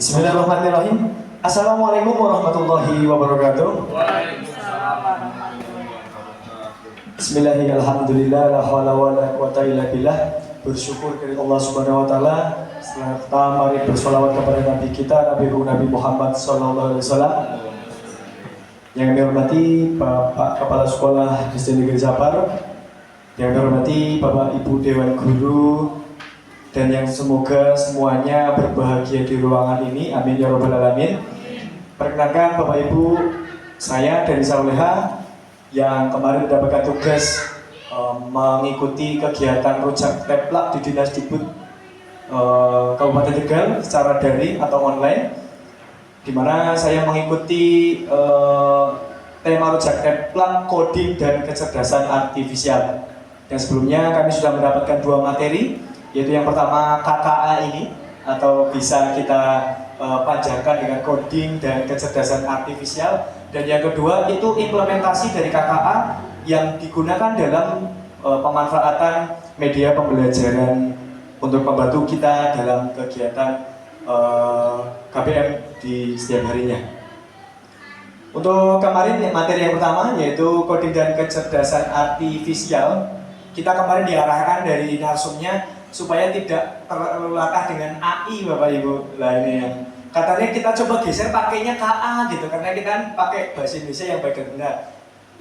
Bismillahirrahmanirrahim. Assalamualaikum warahmatullahi wabarakatuh. Waalaikumsalam warahmatullahi wabarakatuh. Bismillahirrahmanirrahim. La haula wala quwata illa billah. Bersyukur kepada Allah Subhanahu wa taala. Serta mari bersolawat kepada Nabi kita Nabi Muhammad sallallahu alaihi wasallam. Yang kami hormati Bapak Kepala Sekolah SD Negeri Sapar, yang kami hormati Bapak Ibu Dewan Guru, dan yang semoga semuanya berbahagia di ruangan ini, amin ya rabbal alamin. Perkenalkan Bapak Ibu, saya dari Saroleha yang kemarin mendapatkan tugas mengikuti kegiatan rujak teplak di Dinas Dikbud Kabupaten Tegal secara daring atau online, di mana saya mengikuti tema rujak teplak coding dan kecerdasan artifisial. Dan sebelumnya kami sudah mendapatkan dua materi, yaitu yang pertama KKA ini, atau bisa kita panjangkan dengan coding dan kecerdasan artifisial, dan yang kedua itu implementasi dari KKA yang digunakan dalam pemanfaatan media pembelajaran untuk membantu kita dalam kegiatan KBM di setiap harinya. Untuk kemarin materi yang pertama yaitu coding dan kecerdasan artifisial, kita kemarin diarahkan dari narsumnya supaya tidak terlalu latah dengan AI, Bapak Ibu. Lah ini yang katanya kita coba geser pakainya KA gitu, karena kita kan pakai bahasa Indonesia yang baik dan benar.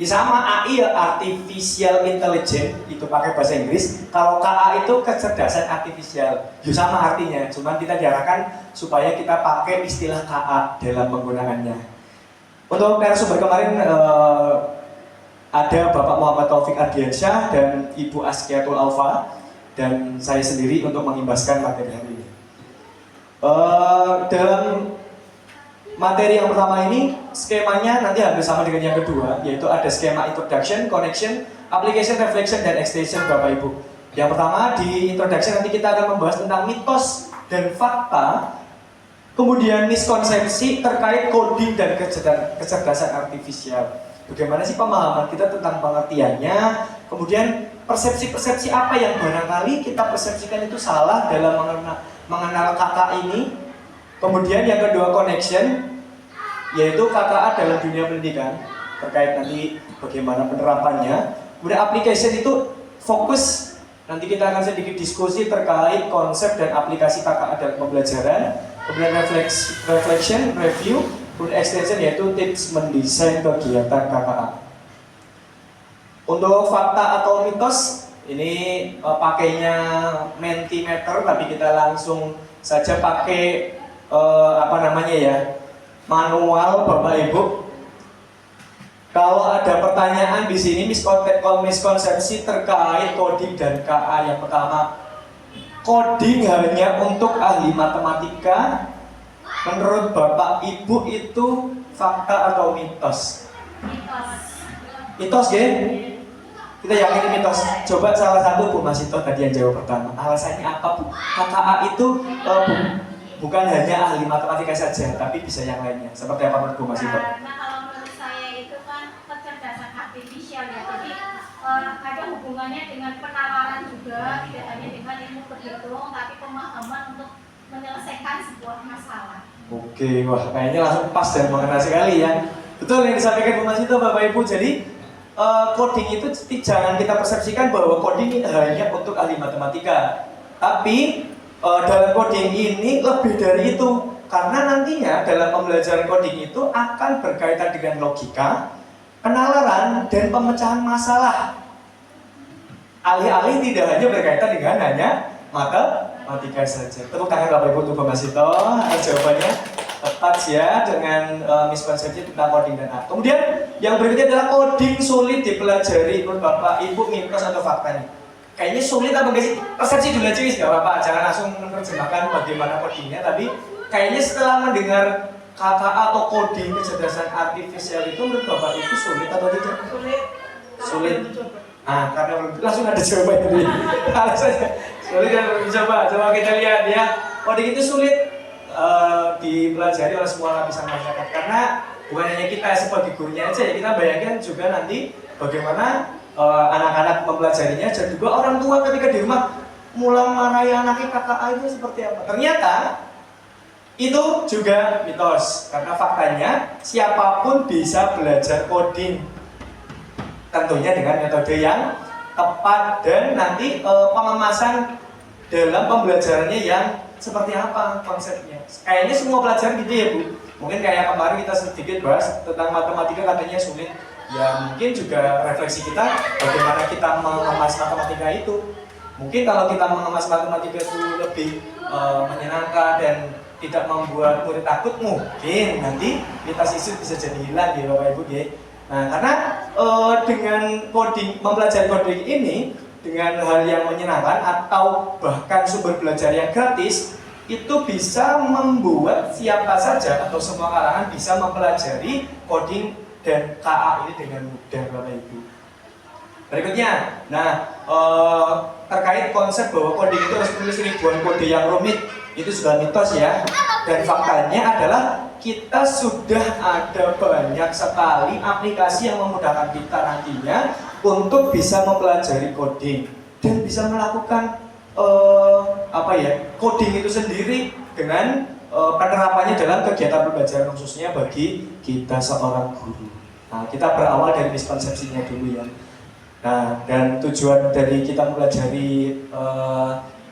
Ya sama, AI ya artificial intelligence, itu pakai bahasa Inggris. Kalau KA itu kecerdasan artifisial, ya sama artinya. Cuman kita diarahkan supaya kita pakai istilah KA dalam penggunaannya. Untuk narasumber kemarin ada Bapak Muhammad Taufik Ardiansyah dan Ibu Askiatul Alfa, dan saya sendiri untuk mengimbaskan materi hari ini. Dalam materi yang pertama ini, skemanya nanti hampir sama dengan yang kedua, yaitu ada skema introduction, connection, application, reflection, dan extension, Bapak Ibu. Yang pertama di introduction nanti kita akan membahas tentang mitos dan fakta, kemudian miskonsepsi terkait coding dan kecerdasan artifisial. Bagaimana sih pemahaman kita tentang pengertiannya, kemudian persepsi-persepsi apa yang barangkali kita persepsikan itu salah dalam mengenal KKA ini. Kemudian yang kedua connection, yaitu KKA dalam dunia pendidikan, terkait nanti bagaimana penerapannya. Kemudian application itu fokus, nanti kita akan sedikit diskusi terkait konsep dan aplikasi KKA dalam pembelajaran. Kemudian reflection, review, kemudian extension yaitu tips mendesain kegiatan KKA. Untuk fakta atau mitos, ini pakainya Mentimeter, tapi kita langsung saja pakai manual, Bapak Ibu. Kalau ada pertanyaan di sini miskonsepsi terkait coding dan KA, yang pertama, coding hanya untuk ahli matematika. Menurut Bapak Ibu itu fakta atau mitos? Mitos, ya? Kita yakin mitos. Coba salah satu Bu Masito tadi yang jawab pertama. Alasannya apa, Bu? KKA itu bukan hanya ahli matematika saja, tapi bisa yang lainnya. Seperti apa menurut Bu Masito? Karena kalau menurut saya itu kan kecerdasan artifisial ya. Jadi ada hubungannya dengan penalaran juga, tidak hanya dengan ilmu berhitung, tapi pemahaman untuk menyelesaikan sebuah masalah. Oke, wah kayaknya langsung pas dan mengenai sekali ya. Betul yang disampaikan Bu Masito, Bapak Ibu. Jadi coding itu jangan kita persepsikan bahwa coding hanya untuk ahli matematika. Tapi dalam coding ini lebih dari itu, karena nantinya dalam pembelajaran coding itu akan berkaitan dengan logika, penalaran, dan pemecahan masalah. Alih-alih tidak hanya berkaitan dengan hanya matematika saja. Tepuk tangan Bapak Ibu untuk Bapak Masito, jawabannya tepat ya dengan miskonsepsi tentang coding dan art. Kemudian yang berikutnya adalah coding sulit dipelajari. Menurut Bapak Ibu mitos atau fakta nih? Kayaknya sulit apa enggak sih? Persepsi dulu aja guys, gak apa-apa. Jangan langsung menerjemahkan bagaimana codingnya, tapi kayaknya setelah mendengar kata atau coding kecerdasan artifisial itu menurut Bapak Ibu sulit atau tidak? Sulit. Ah, karena langsung ada jawabannya. Alasannya sulit dan belum dicoba. Coba kita lihat ya. Coding itu sulit dipelajari oleh semua lapisan masyarakat, karena bukan hanya kita sebagai gurunya aja ya, kita bayangkan juga nanti bagaimana anak-anak mempelajarinya, dan juga orang tua ketika di rumah mulai marahi anaknya KKA itu seperti apa. Ternyata Itu juga mitos, karena faktanya siapapun bisa belajar coding, tentunya dengan metode yang tepat dan nanti pengemasan dalam pembelajarannya yang seperti apa konsepnya. Kayaknya semua pelajaran gitu ya Bu. Mungkin kayak kemarin kita sedikit bahas tentang matematika katanya sulit. Ya mungkin juga refleksi kita bagaimana kita mengemas matematika itu. Mungkin kalau kita mengemas matematika itu lebih menyenangkan dan tidak membuat murid takut, mungkin nanti mitos itu bisa jadi hilang ya Bapak Ibu ya. Nah karena dengan coding, mempelajari coding ini dengan hal yang menyenangkan atau bahkan sumber belajar yang gratis, itu bisa membuat siapa saja atau semua kalangan bisa mempelajari coding dan KA ini dengan mudah Bapak Ibu. Berikutnya, terkait konsep bahwa coding itu harus menulis ribuan kode yang rumit, itu sudah mitos ya. Dan faktanya adalah kita sudah ada banyak sekali aplikasi yang memudahkan kita nantinya untuk bisa mempelajari coding dan bisa melakukan coding itu sendiri dengan penerapannya dalam kegiatan pembelajaran khususnya bagi kita seorang guru. Nah, kita berawal dari miskonsepsinya dulu ya. Nah, dan tujuan dari kita mempelajari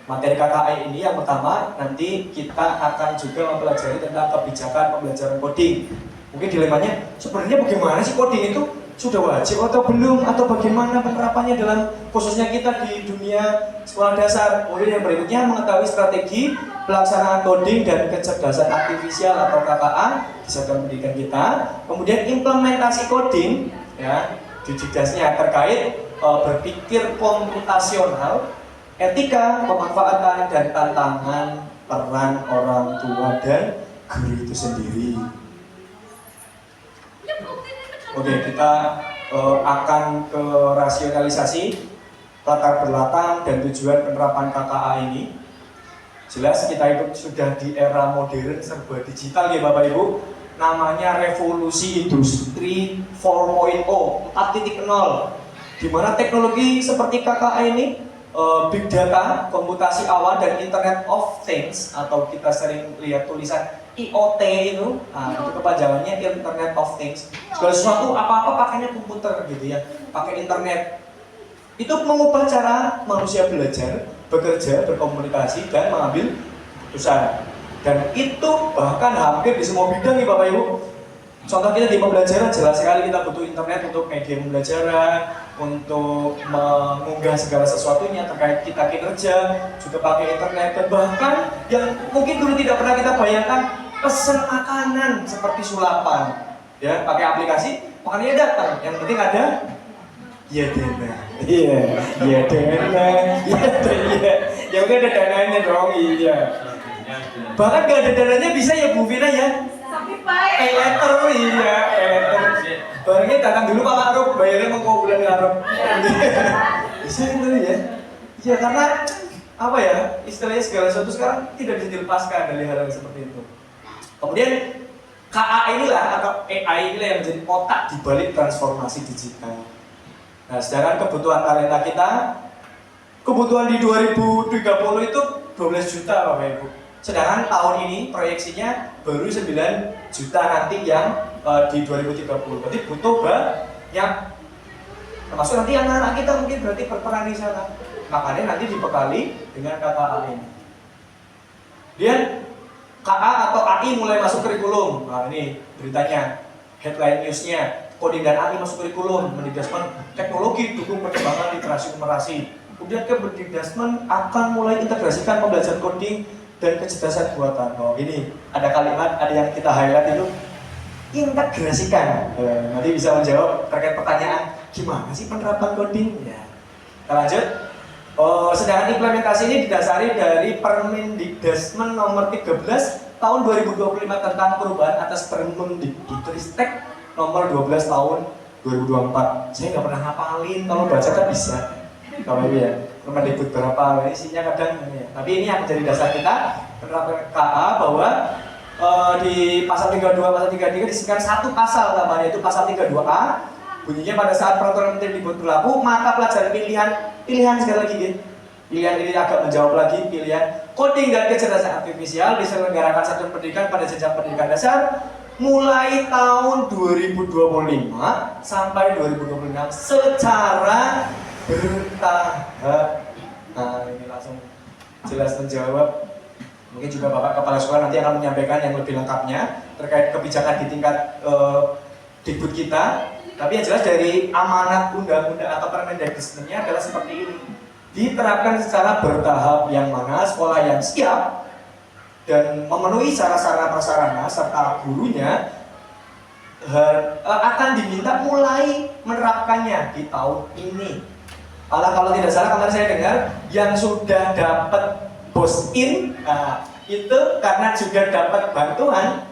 materi KKI ini yang pertama, nanti kita akan juga mempelajari tentang kebijakan pembelajaran coding. Mungkin dilemanya, sebenarnya bagaimana sih coding itu? Sudah wajib atau belum? Atau bagaimana penerapannya dalam khususnya kita di dunia sekolah dasar? Kemudian yang berikutnya mengetahui strategi pelaksanaan coding dan kecerdasan artifisial atau KKA di satuan pendidikan kita. Kemudian implementasi coding, ya, didasnya terkait berpikir komputasional, etika, pemanfaatan dan tantangan peran orang tua dan guru itu sendiri. Oke, kita akan ke rasionalisasi latar belakang dan tujuan penerapan KKA ini. Jelas kita itu sudah di era modern serba digital ya Bapak Ibu. Namanya revolusi industri 4.0, 4.0, di mana teknologi seperti KKA ini, big data, komputasi awal dan Internet of Things, atau kita sering lihat tulisan IoT itu, itu kepanjangannya Internet of Things. Segala sesuatu apa-apa pakainya komputer gitu ya, pakai internet. Itu mengubah cara manusia belajar, bekerja, berkomunikasi dan mengambil keputusan. Dan itu bahkan hampir di semua bidang nih Bapak Ibu. Contoh kita di pembelajaran jelas sekali kita butuh internet untuk media pembelajaran, untuk mengunggah segala sesuatunya terkait kita kinerja, juga pakai internet. Dan bahkan yang mungkin dulu tidak pernah kita bayangkan, pesan makanan seperti sulapan, ya pakai aplikasi, makanannya datang. Yang penting ada ya dana, ya dana, ya udah ada dananya dong, iya. Bahkan gak ada dananya bisa ya Bu Vina ya. Eleter, iya, eleter. Barangnya datang dulu Pak Ma'ruf, bayarnya mau bulan ngarep. Bisa itu ya. Ya karena apa ya, istilahnya segala sesuatu sekarang tidak bisa dilepaskan dari hal-hal seperti itu. Kemudian KA inilah atau AI inilah yang menjadi otak di balik transformasi digital. Nah, sedangkan kebutuhan talenta kita, kebutuhan di 2030 itu 12 juta Bapak Ibu. Sedangkan tahun ini proyeksinya baru 9 juta nanti yang di 2030. Berarti butuh banyak. Termasuk nanti anak-anak kita mungkin berarti berperan di sana. Makanya nanti dibekali dengan KKA ini. Kemudian KA atau AI mulai masuk kurikulum. Nah ini beritanya, headline newsnya, coding dan AI masuk kurikulum, Mendikbudrismen teknologi dukung perkembangan literasi numerasi. Kemudian Kemendikbudrismen akan mulai integrasikan pembelajaran coding dan kecerdasan buatan. Oh ini ada kalimat, ada yang kita highlight itu integrasikan. Nanti bisa menjawab terkait pertanyaan gimana sih penerapan coding? Ya. Kita lanjut. Sedangkan implementasi ini didasari dari Permendikbudrismen nomor 13 tahun 2025 tentang perubahan atas Permendikbudristek nomor 12 tahun 2024. Saya nggak pernah hafalin, kalau baca kan bisa. Kalau ini ya, Permendikbud berapa, isinya kadang ini ya. Tapi ini yang menjadi dasar kita penerapan KA bahwa di pasal 32, pasal 33 disebutkan satu pasal namanya itu pasal 32A. Bunyinya pada saat peraturan menteri dibuat berlaku, maka pelajaran pilihan sekali lagi gitu, Pilihan ini agak menjawab lagi pilihan coding dan kecerdasan artifisial diselenggarakan satuan pendidikan pada jenjang pendidikan dasar mulai tahun 2025 sampai 2026 secara bertahap. Nah, ini langsung jelas menjawab. Mungkin juga Bapak Kepala Sekolah nanti akan menyampaikan yang lebih lengkapnya terkait kebijakan di tingkat Dikbud kita. Tapi yang jelas dari amanat undang-undang atau Permendagri-nya adalah seperti ini. Diterapkan secara bertahap yang mana sekolah yang siap dan memenuhi sarana prasarana serta gurunya akan diminta mulai menerapkannya di tahun ini. Kalau tidak salah kemarin saya dengar yang sudah dapat BOS-in itu karena juga dapat bantuan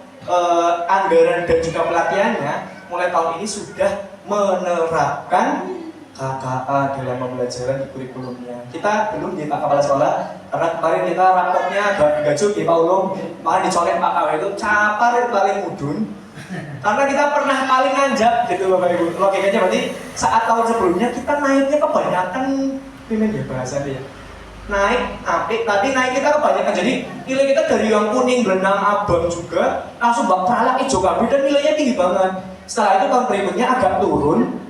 anggaran dan juga pelatihannya mulai tahun ini sudah menerapkan KKA dalam pembelajaran di kurikulumnya. Kita belum di Pak Kepala Sekolah karena kemarin kita rapotnya agak cuti Pak Ulum, malah dicolek Pak KW itu capar paling mudun. Karena kita pernah paling nanjak gitu Bapak Ibu. Logikanya berarti saat tahun sebelumnya kita naiknya kebanyakan pimen ya bahasanya ya. Naik apik, tapi naik kita kebanyakan. Jadi nilai kita dari yang kuning, berenang, abang juga langsung bak peralak hijau kabel dan nilainya tinggi banget. Setelah itu tahun berikutnya agak turun.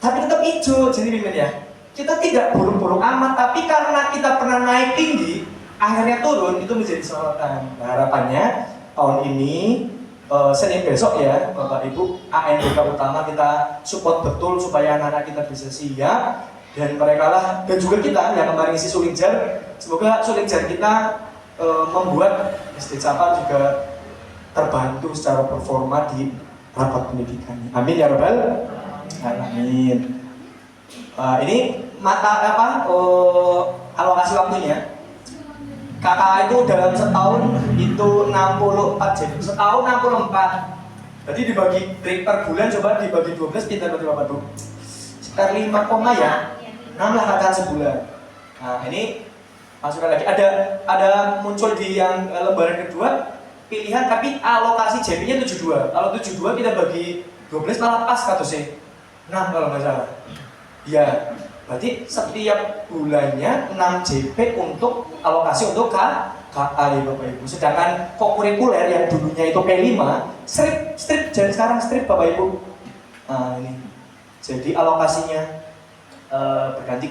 Tapi tetap hijau, jadi pimen ya. Kita tidak buruk-buruk amat, tapi karena kita pernah naik tinggi, akhirnya turun, itu menjadi sorotan. Nah, harapannya tahun ini, Senin besok ya, Bapak Ibu, ANBK utama kita support betul supaya anak-anak kita bisa siap dan mereka lah, dan juga kita yang kemarin isi Sulingjar, semoga Sulingjar kita membuat SD Capa juga terbantu secara performa di rapat pendidikannya. Amin ya Rabbal. Amin. Ini alokasi waktunya. KKA itu dalam setahun itu 64 jam. Setahun 64. Jadi dibagi break per bulan coba dibagi 12 pintar berarti Bapak Bu. Sekitar 5, ya. 6 lah KKA sebulan. Nah, ini masukkan lagi. Ada muncul di yang lembaran kedua pilihan tapi alokasi JP-nya 72. Kalau 72 kita bagi 12 malah pas katusnya. 6 kalau nggak salah. Ya, berarti setiap bulannya 6 JP untuk alokasi untuk KKA ya Bapak Ibu. Sedangkan kokurikuler yang dulunya itu P5, strip dan sekarang strip Bapak Ibu. Nah ini, jadi alokasinya berganti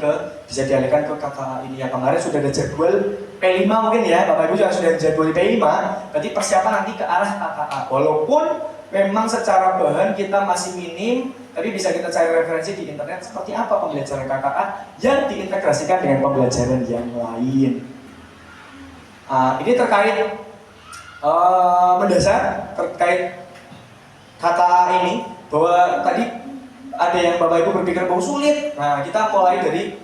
bisa dialihkan ke KKA ini. Yang kemarin sudah ada jadwal P5 mungkin ya Bapak Ibu yang sudah jadwal P5, berarti persiapan nanti ke arah KKA. Walaupun memang secara bahan kita masih minim, tapi bisa kita cari referensi di internet seperti apa pembelajaran KKA yang diintegrasikan dengan pembelajaran yang lain. Ini terkait mendasar terkait KKA ini, bahwa tadi ada yang Bapak Ibu berpikir bahwa sulit. Nah, kita mulai dari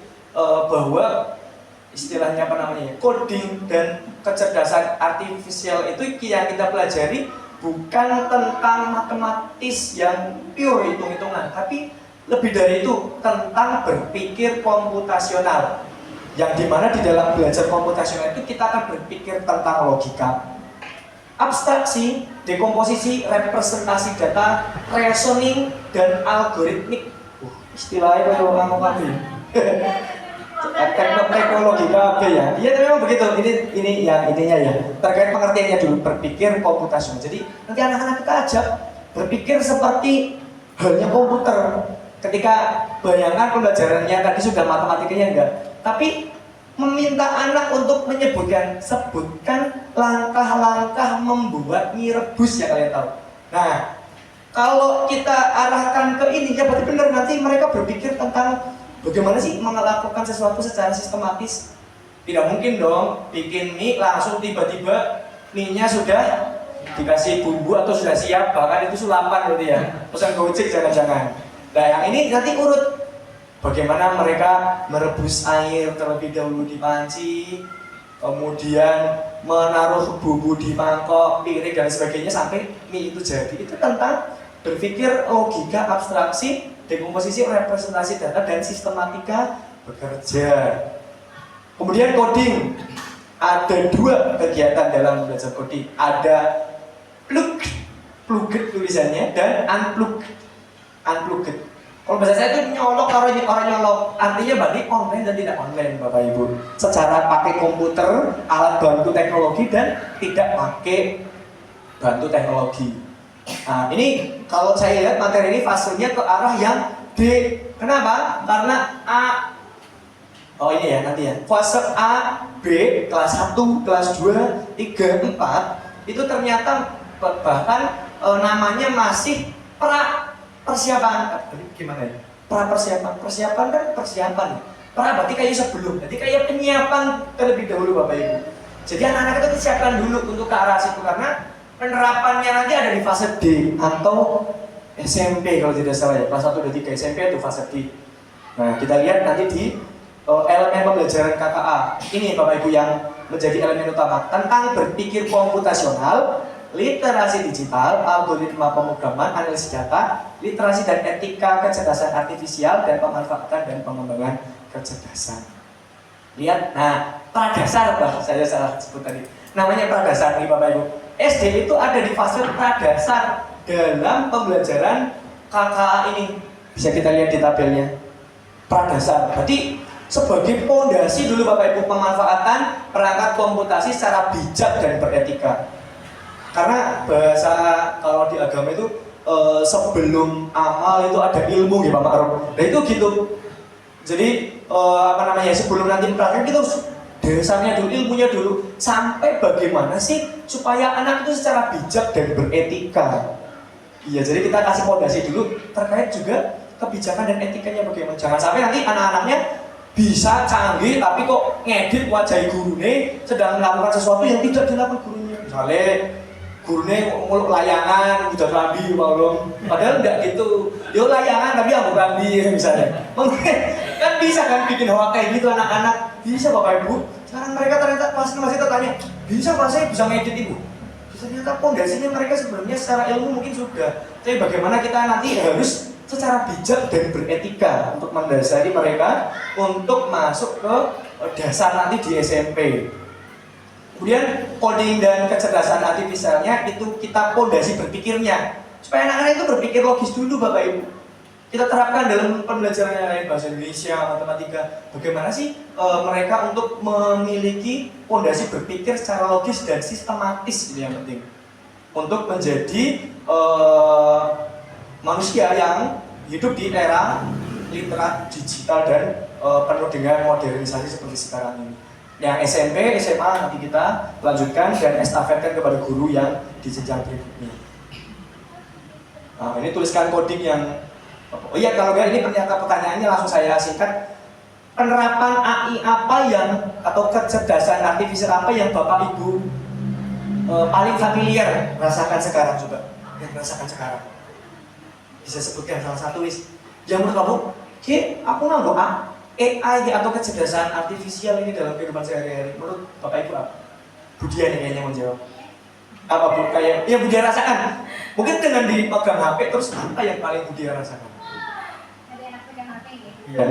bahwa istilahnya coding dan kecerdasan artifisial itu yang kita pelajari bukan tentang matematis yang pure hitung-hitungan, tapi lebih dari itu tentang berpikir komputasional, yang dimana di dalam belajar komputasional itu kita akan berpikir tentang logika, abstraksi, dekomposisi, representasi data, reasoning, dan algoritmik. Istilahnya kalau ngomong kami teknologi KB ya. Iya memang begitu. Ini yang ininya ya. Terkait pengertiannya dulu, berpikir komputasional. Jadi nanti anak-anak kita ajak berpikir seperti halnya komputer. Ketika bayangkan pembelajarannya tadi sudah matematikanya enggak, tapi meminta anak untuk sebutkan langkah-langkah membuat mie rebus ya kalian tahu. Nah, kalau kita arahkan ke ini ya berarti benar, nanti mereka berpikir tentang bagaimana sih melakukan sesuatu secara sistematis. Tidak mungkin dong bikin mie langsung tiba-tiba mie-nya sudah dikasih bumbu atau sudah siap, bahkan itu sulapan berarti ya. Pesan Gojek jangan-jangan. Nah yang ini nanti urut bagaimana mereka merebus air terlebih dahulu di panci, kemudian menaruh bumbu di mangkok, piring dan sebagainya sampai mie itu jadi. Itu tentang berpikir logika, abstraksi, dekomposisi, representasi data, dan sistematika bekerja. Kemudian coding, ada 2 kegiatan dalam belajar coding. Ada plugged tulisannya, dan unplugged. Kalau bahasa saya itu nyolok orang nyolok, artinya berarti online dan tidak online Bapak Ibu. Secara pakai komputer, alat bantu teknologi dan tidak pakai bantu teknologi. Nah, ini kalau saya lihat materi ini fasenya ke arah yang D. Kenapa? Karena A. Oh ini ya nanti ya. Fase A, B, kelas 1, kelas 2, 3, 4 itu ternyata bahkan namanya masih persiapan. Gimana ya? Persiapan kan persiapan. Berarti kayak sebelum. Jadi kayak penyiapan terlebih dahulu Bapak Ibu. Jadi anak-anak itu disiapkan dulu untuk ke arah situ karena penerapannya nanti ada di fase D atau SMP kalau tidak salah ya. Kelas 1 dan 3 SMP itu fase D. Nah, kita lihat nanti di elemen pembelajaran KKA. Ini Bapak Ibu yang menjadi elemen utama tentang berpikir komputasional, literasi digital, algoritma pemrograman, analisis data, literasi dan etika kecerdasan artifisial, dan pemanfaatan dan pengembangan kecerdasan. Lihat, nah pradasar saya salah sebut tadi. Namanya pradasar nih Bapak Ibu. SD itu ada di fase pradasar dalam pembelajaran KKA ini. Bisa kita lihat di tabelnya. Pradasar. Berarti sebagai pondasi dulu Bapak Ibu pemanfaatan perangkat komputasi secara bijak dan beretika. Karena bahasa kalau di agama itu sebelum amal itu ada ilmu ya Pak Ma'ruf. Nah itu gitu. Jadi sebelum nanti praktek kita harus dasarnya dulu, ilmunya dulu, sampai bagaimana sih supaya anak itu secara bijak dan beretika. Iya, jadi kita kasih fondasi dulu terkait juga kebijakan dan etikanya bagaimana. Jangan sampai nanti anak-anaknya bisa canggih tapi kok ngedit wajah gurunya sedang melakukan sesuatu yang tidak dilakukan gurunya. Misalnya gurunya nguluk layangan, udah kelambi, padahal enggak gitu. Yo layangan tapi aku kelambi misalnya. Kan bisa kan bikin hoak kayak gitu anak-anak. Bisa Bapak Ibu. Sekarang mereka ternyata masih tertanya, bisa Pak saya bisa ngedit Ibu? Ternyata pondasinya mereka sebelumnya secara ilmu mungkin sudah. Tapi bagaimana kita nanti harus secara bijak dan beretika untuk mendasari mereka untuk masuk ke dasar nanti di SMP. Kemudian coding dan kecerdasan artifisialnya itu kita pondasi berpikirnya supaya anak-anak itu berpikir logis dulu Bapak Ibu. Kita terapkan dalam pembelajaran yang lain, bahasa Indonesia, matematika. Bagaimana sih mereka untuk memiliki pondasi berpikir secara logis dan sistematis ini yang penting untuk menjadi manusia yang hidup di era literat digital dan penuh dengan modernisasi seperti sekarang ini. Yang SMP, SMA nanti kita lanjutkan dan estafetkan kepada guru yang di jenjang berikutnya. Nah, ini tuliskan coding yang oh iya, kalau ini ternyata pertanyaannya langsung saya singkat. Penerapan AI apa yang atau kecerdasan artifisial apa yang Bapak Ibu paling familiar rasakan sekarang coba? Yang rasakan sekarang. Bisa sebutkan salah satu wis. Yang menurut kamu, aku nggak AI atau kecerdasan artifisial ini dalam kehidupan sehari-hari. Menurut Bapak Ibu apa? Budian yang kayaknya menjawab. Apa Bu? Kayak ya Budian rasakan. Mungkin dengan dipegang HP terus apa yang paling Budian rasakan? Iya.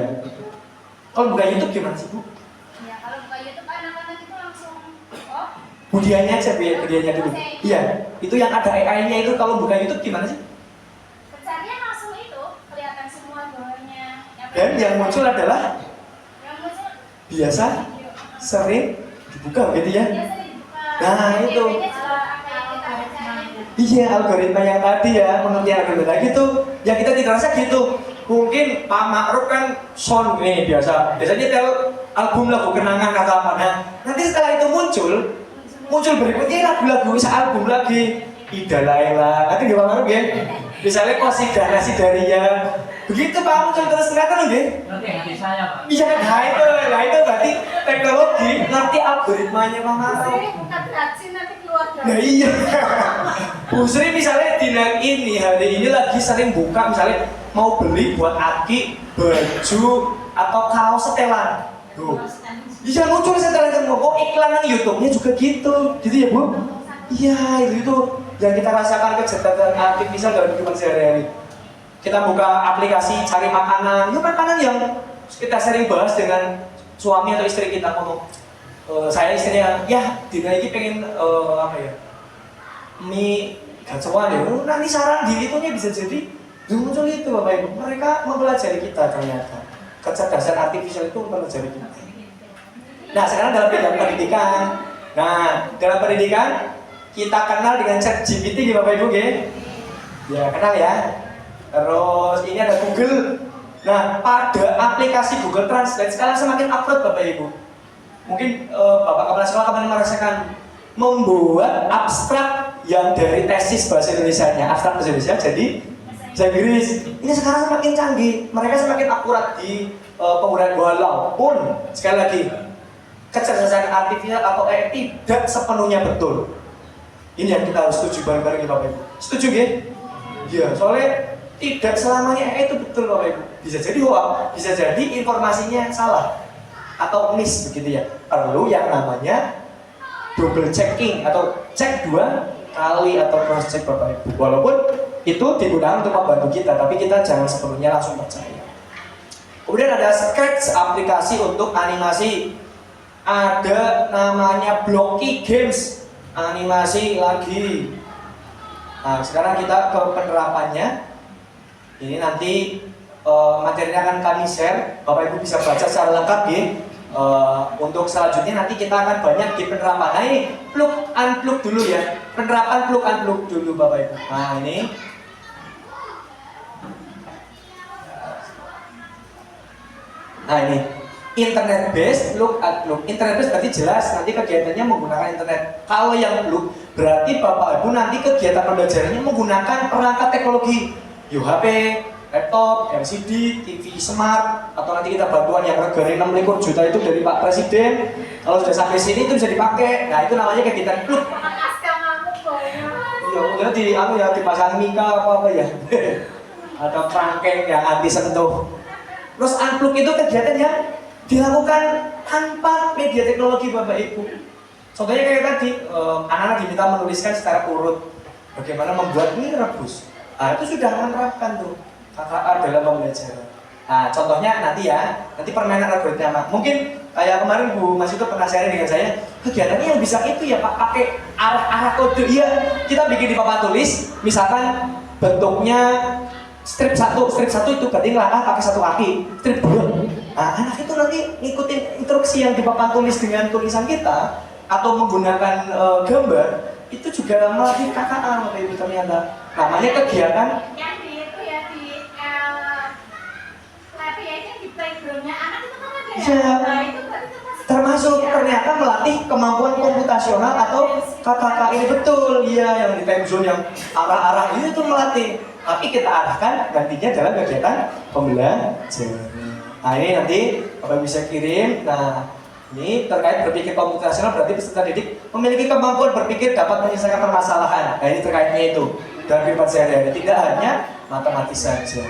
Kalau buka YouTube gimana sih Bu? Ya kalau buka YouTube anak-anak itu langsung Budiannya aja Bu ya, budiannya dulu. Iya, itu yang ada AI-nya itu kalau buka YouTube gimana sih? pencarian langsung itu kelihatan semua bawahnya. Dan yang muncul adalah biasa sering dibuka gitu ya. Nah itu. Iya algoritma yang tadi ya, pengertian algoritma gitu. Yang kita tidak rasa gitu. Mungkin Pak Ma'ruf kan sound nih biasanya tel album lagu kenangan atau apa. Nah nanti setelah itu muncul berikutnya lagu-lagu album lagi Ida Laila, nanti Pak Ma'ruf ya misalnya Qasidah Nasidaria begitu Pak muncul terus kelihatan nggih? Ngerti saya Pak. Iya nah itu berarti teknologi ngerti algoritmanya Pak Ma'ruf. nanti keluar dari. Nah iya Bu Sri misalnya ini hari ini lagi sering buka misalnya mau beli buat Aki baju atau kaos setelan. Tuh. Bisa muncul setelan semua. Oh iklan YouTube-nya juga gitu ya Bu? Iya itu yang kita rasakan kecerdasan artifisial dalam kehidupan sehari-hari. Kita buka aplikasi cari makanan, itu makanan yang kita sering bahas dengan suami atau istri kita ngomong. Saya istrinya, ya Dina ini pengen mie gacoan ya. Nanti saran di itunya bisa jadi Muncul itu Bapak Ibu, mereka mempelajari kita ternyata. Kecerdasan artifisial itu mempelajari kita. Nah sekarang dalam bidang pendidikan. Nah dalam pendidikan kita kenal dengan ChatGPT Bapak Ibu ya kenal ya. Terus ini ada Google. Nah pada aplikasi Google Translate sekarang semakin upload Bapak Ibu. Mungkin Bapak Kepala Sekolah kemarin merasakan membuat abstrak yang dari tesis bahasa Indonesia-nya, abstrak bahasa Indonesia jadi bahasa Inggris. Ini sekarang semakin canggih, mereka semakin akurat di penggunaan, walaupun sekali lagi kecerdasan artifisial atau AI tidak sepenuhnya betul. Ini yang kita harus setuju bareng-bareng ya Bapak Ibu. Setuju ya? Iya, soalnya tidak selamanya AI itu betul Bapak Ibu. Bisa jadi hoax, bisa jadi informasinya salah atau miss begitu ya. Perlu yang namanya double checking atau cek 2 kali atau cross check Bapak Ibu. Walaupun itu digunakan untuk membantu kita, tapi kita jangan sepenuhnya langsung percaya. Kemudian ada Sketch, aplikasi untuk animasi. Ada namanya Blocky Games, animasi lagi. Nah, sekarang kita ke penerapannya. Ini nanti materinya akan kami share, Bapak Ibu bisa baca secara lengkap ya. Untuk selanjutnya nanti kita akan banyak di penerapan. Nah ini plug unplug dulu ya, penerapan plug unplug dulu Bapak Ibu. Nah ini internet based plug unplug. Internet based berarti jelas nanti kegiatannya menggunakan internet. Kalau yang plug berarti Bapak Ibu nanti kegiatan pembelajarannya menggunakan perangkat teknologi, HP, laptop, LCD, TV smart, atau nanti kita bantuan yang regane 6 juta itu dari Pak Presiden. Kalau sudah sampai sini itu bisa dipakai. Nah itu namanya kegiatan plug. Iya, udah dipasang mika apa ya? Ada kerangkeng yang anti sentuh. Terus unplug itu kegiatan yang dilakukan tanpa media teknologi Bapak Ibu. Contohnya kayak tadi, anak-anak diminta menuliskan secara urut bagaimana membuat mie rebus. Nah itu sudah menerapkan tuh KKA dalam pembelajaran. Nah contohnya nanti ya, nanti permainan algoritma. Mungkin kayak kemarin Bu Mas itu pernah sharing dengan saya, kegiatannya yang bisa itu ya Pak, pakai arah-arah kode. Iya, kita bikin di papan tulis, misalkan bentuknya strip 1 itu berarti ngelangkah pakai 1 kaki, strip 2. Nah anak itu nanti ngikutin instruksi yang di papan tulis dengan tulisan kita atau menggunakan gambar, itu juga melatih KKA Bapak Ibu ternyata. Namanya kegiatan yang di itu ya di lab ya itu di playgroundnya anak itu kan ada ya. Iya. Nah itu berarti termasuk ternyata melatih kemampuan komputasional atau KKK ini betul. Iya, yang di time zone yang arah-arah ini tuh melatih. Tapi kita arahkan nantinya dalam kegiatan pembelajaran. Nah ini nanti Bapak bisa kirim. Nah ini terkait berpikir komputasional berarti peserta didik memiliki kemampuan berpikir dapat menyelesaikan permasalahan. Nah ini terkaitnya itu dalam kehidupan sehari-hari, tidak hanya matematis saja.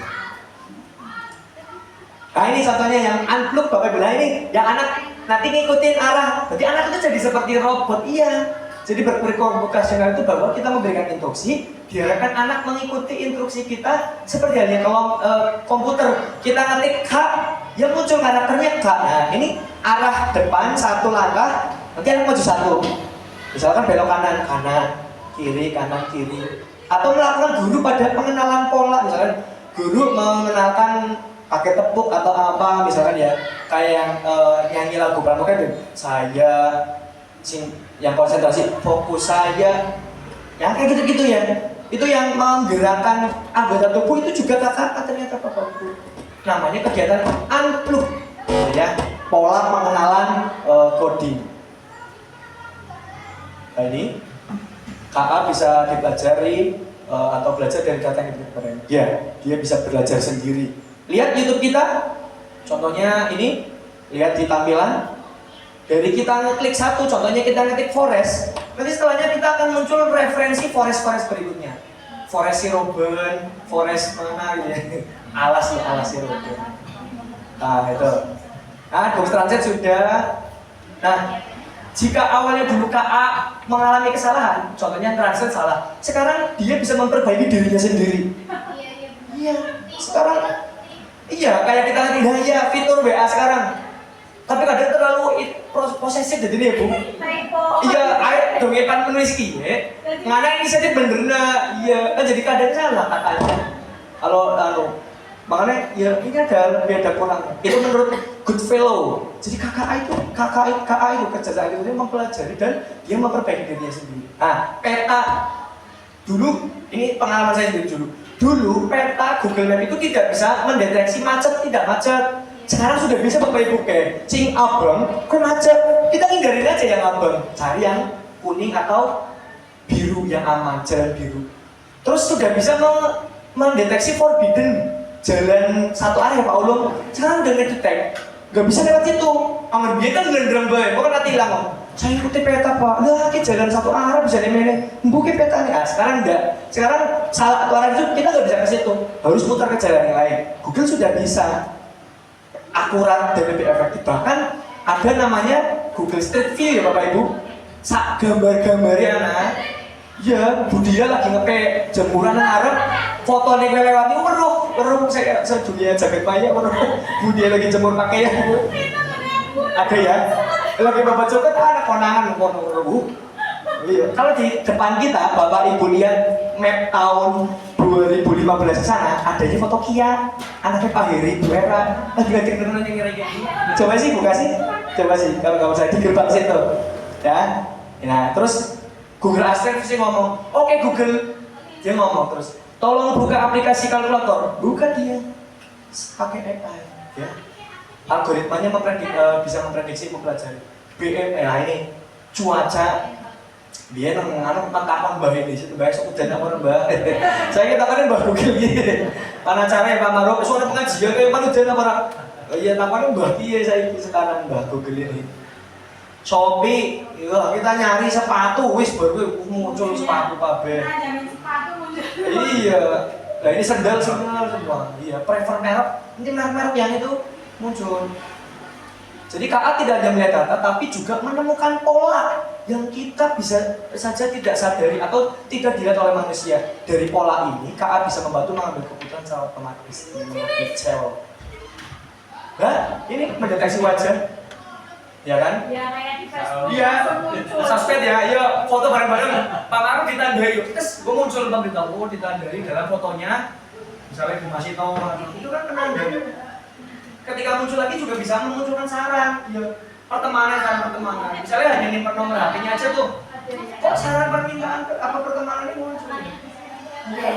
Nah ini contohnya yang unplug Bapak Ibu. Nah ini yang anak nanti ngikutin arah. Berarti anak itu jadi seperti robot. Iya. Jadi berpikir komputasional itu bahwa kita memberikan instruksi, diharapkan anak mengikuti instruksi kita seperti halnya kalau komputer kita ngetik K, yang muncul karakternya K. Nah ini arah depan 1 langkah, nanti anak maju 1. Misalkan belok kanan, kanan, kiri, kanan, kiri. Atau melakukan guru pada pengenalan pola, misalkan guru mengenalkan pakai tepuk atau apa, misalkan ya kayak yang nyanyi lagu pramuka itu saya yang konsentrasi fokus saya, yang kayak gitu-gitu ya. Itu yang menggerakkan anggota tubuh itu juga KKA ternyata Bapak Ibu. Namanya kegiatan unplug ya, pola pengenalan coding. Nah ini KA bisa dipelajari atau belajar dari data yang diberikan. Ya, dia bisa belajar sendiri. Lihat YouTube kita, contohnya ini, lihat di tampilan. Dari kita ngeklik 1, contohnya kita ngetik forest, nanti setelahnya kita akan muncul referensi forest berikutnya. Forest Siroben, forest mana gitu. Alas Siroben. Nah itu. Nah, Google Translate sudah. Nah, jika awalnya dulu KA mengalami kesalahan, contohnya translate salah, sekarang dia bisa memperbaiki dirinya sendiri. Iya, sekarang iya kayak kita lihat ya fitur WA sekarang. Tapi kadang terlalu posesif jadi nih Bu. Iya, ayo dongepan menulis ki, ngana ini saja bener nah, iya kan jadi kadang salah katanya. Kalau makanya ya ini ada kurang. Itu menurut Goodfellow. Jadi KKA itu kecerdasan itu dia mempelajari dan dia memperbaiki dirinya sendiri. Nah, peta dulu ini pengalaman saya sendiri dulu. Dulu peta Google Map itu tidak bisa mendeteksi macet tidak macet. Sekarang sudah bisa Bapak Ibu kayak cing abang, kok macet? Kita hindarin aja yang abang, cari yang kuning atau biru yang aman, jalan biru. Terus sudah bisa mendeteksi forbidden jalan satu arah Pak Ulum. Sekarang udah ngedetect, nggak bisa lewat itu. Angger biar kan ngerendam bae, kok nanti hilang kok. Saya ikuti peta Pak, lah ke jalan satu arah bisa dimana? Bukan peta nih, sekarang enggak. Sekarang salah satu arah itu kita nggak bisa ke situ, harus putar ke jalan yang lain. Google sudah bisa akurat dan lebih efektif. Bahkan ada namanya Google Street View ya Bapak Ibu. Sak gambar-gambarnya anak. Ya, Budia lagi ngepe jemuran Arab, foto nih lewat ini weruh saya dunia jagat maya weruh. Budia lagi jemur pakaian. Ada ya. Lagi Bapak Coket ada konangan weruh. Iya. Kalau di depan kita Bapak Ibu lihat map tahun 2015 sana adanya foto Kia anaknya Pak Heri Bu Era lagi kendaraan yang kira gini. Coba sih buka sih, kalau nggak usah di gerbang situ ya. Nah terus Google Assistant sih ngomong, oke Google, dia ngomong terus tolong buka aplikasi kalkulator, buka dia pakai AI ya. Algoritmanya bisa memprediksi mempelajari ini cuaca. Dia nang kapan mbah ini situ mbah sok udan apa mbah. Saya katakan mbah Google gitu. Karena caranya Pak Maruf suara pengajian kayak mana udan apa ora? Iya takane mbah piye saiki sekarang mbah Google ini. Shopee, iya kita nyari sepatu wis baru muncul sepatu kabeh. Jamin sepatu muncul. Iya. Nah ini sendal semua. Iya, prefer merek. Nanti merek-merek yang itu muncul. Jadi KA tidak hanya melihat data, tapi juga menemukan pola yang kita bisa saja tidak sadari atau tidak dilihat oleh manusia. Dari pola ini, KA bisa membantu mengambil keputusan secara otomatis. Nah, ini mendeteksi wajah, ya kan? Ya kayak di Facebook. Iya, suspend ya. Iya, foto bareng-bareng. Pak Maruf ditandai, terus gue muncul pemberitahu ditandai dalam fotonya, misalnya Bu Masito, itu kan penanda. Ketika muncul lagi juga bisa memunculkan saran, ya pertemanan. Misalnya hanya nyimpen nomor HP-nya aja tuh. Kok saran permintaan apa pertemanan ini muncul? Iya.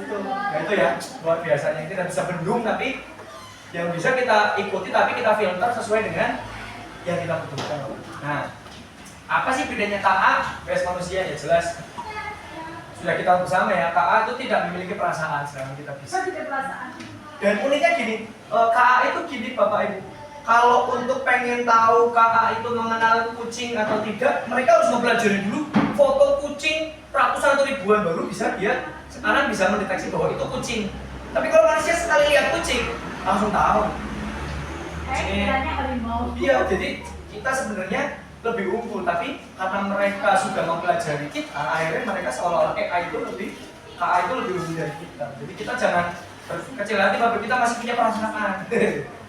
Itu. Nah itu ya, luar biasanya kita bisa bendung tapi yang bisa kita ikuti tapi kita filter sesuai dengan yang kita butuhkan. Nah, apa sih bedanya KA versus manusia ya jelas. Sudah kita bersama ya, KA itu tidak memiliki perasaan sedangkan kita bisa. Tidak perasaan. Dan uniknya gini, KA itu gini Bapak Ibu. Kalau untuk pengen tahu KA itu mengenal kucing atau tidak, mereka harus mempelajari dulu foto kucing ratusan atau ribuan baru bisa dia sekarang bisa mendeteksi bahwa itu kucing. Tapi kalau manusia sekali lihat kucing langsung tahu. Kiranya harimau. Iya, jadi kita sebenarnya lebih unggul, tapi karena mereka sudah mempelajari kita, akhirnya mereka seolah-olah AI itu lebih KA itu lebih unggul dari kita. Jadi kita jangan kecil hati bahwa kita masih punya perasaan.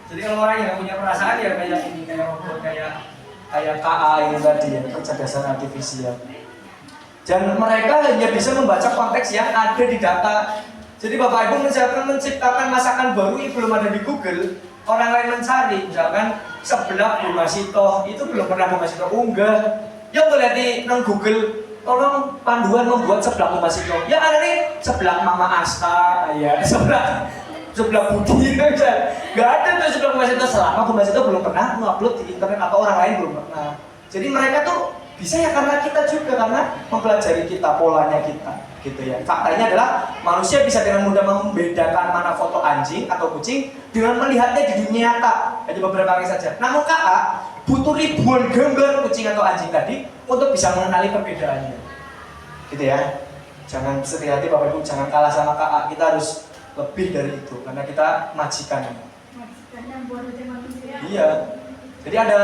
Jadi kalau orang yang punya perasaan ya kayak ini, kayak robot, kayak KA ini tadi ya, kecerdasan artifisial. Dan mereka hanya bisa membaca konteks yang ada di data. Jadi Bapak Ibu menciptakan masakan baru yang belum ada di Google, orang lain mencari, misalkan sebelah Bu Masito, itu belum pernah Bu Masito unggah. Yang boleh di Google. Tolong panduan membuat sebelah Bu Masito. Ya ada nih sebelah Mama Asta, ya sebelah Budi, nggak ada tuh sebelah Bu Masito selama Bu Masito belum pernah mengupload di internet atau orang lain belum pernah. Jadi mereka tuh bisa ya karena kita juga karena mempelajari kita polanya kita, gitu ya. Faktanya adalah manusia bisa dengan mudah membedakan mana foto anjing atau kucing dengan melihatnya di dunia nyata. Hanya beberapa kali saja. Namun KA butuh ribuan gambar kucing atau anjing tadi untuk bisa mengenali perbedaannya, gitu ya. Jangan sedih hati Bapak Ibu, jangan kalah sama KA. Kita harus lebih dari itu karena kita majikan. Majikan yang buat manusia. Iya. Jadi ada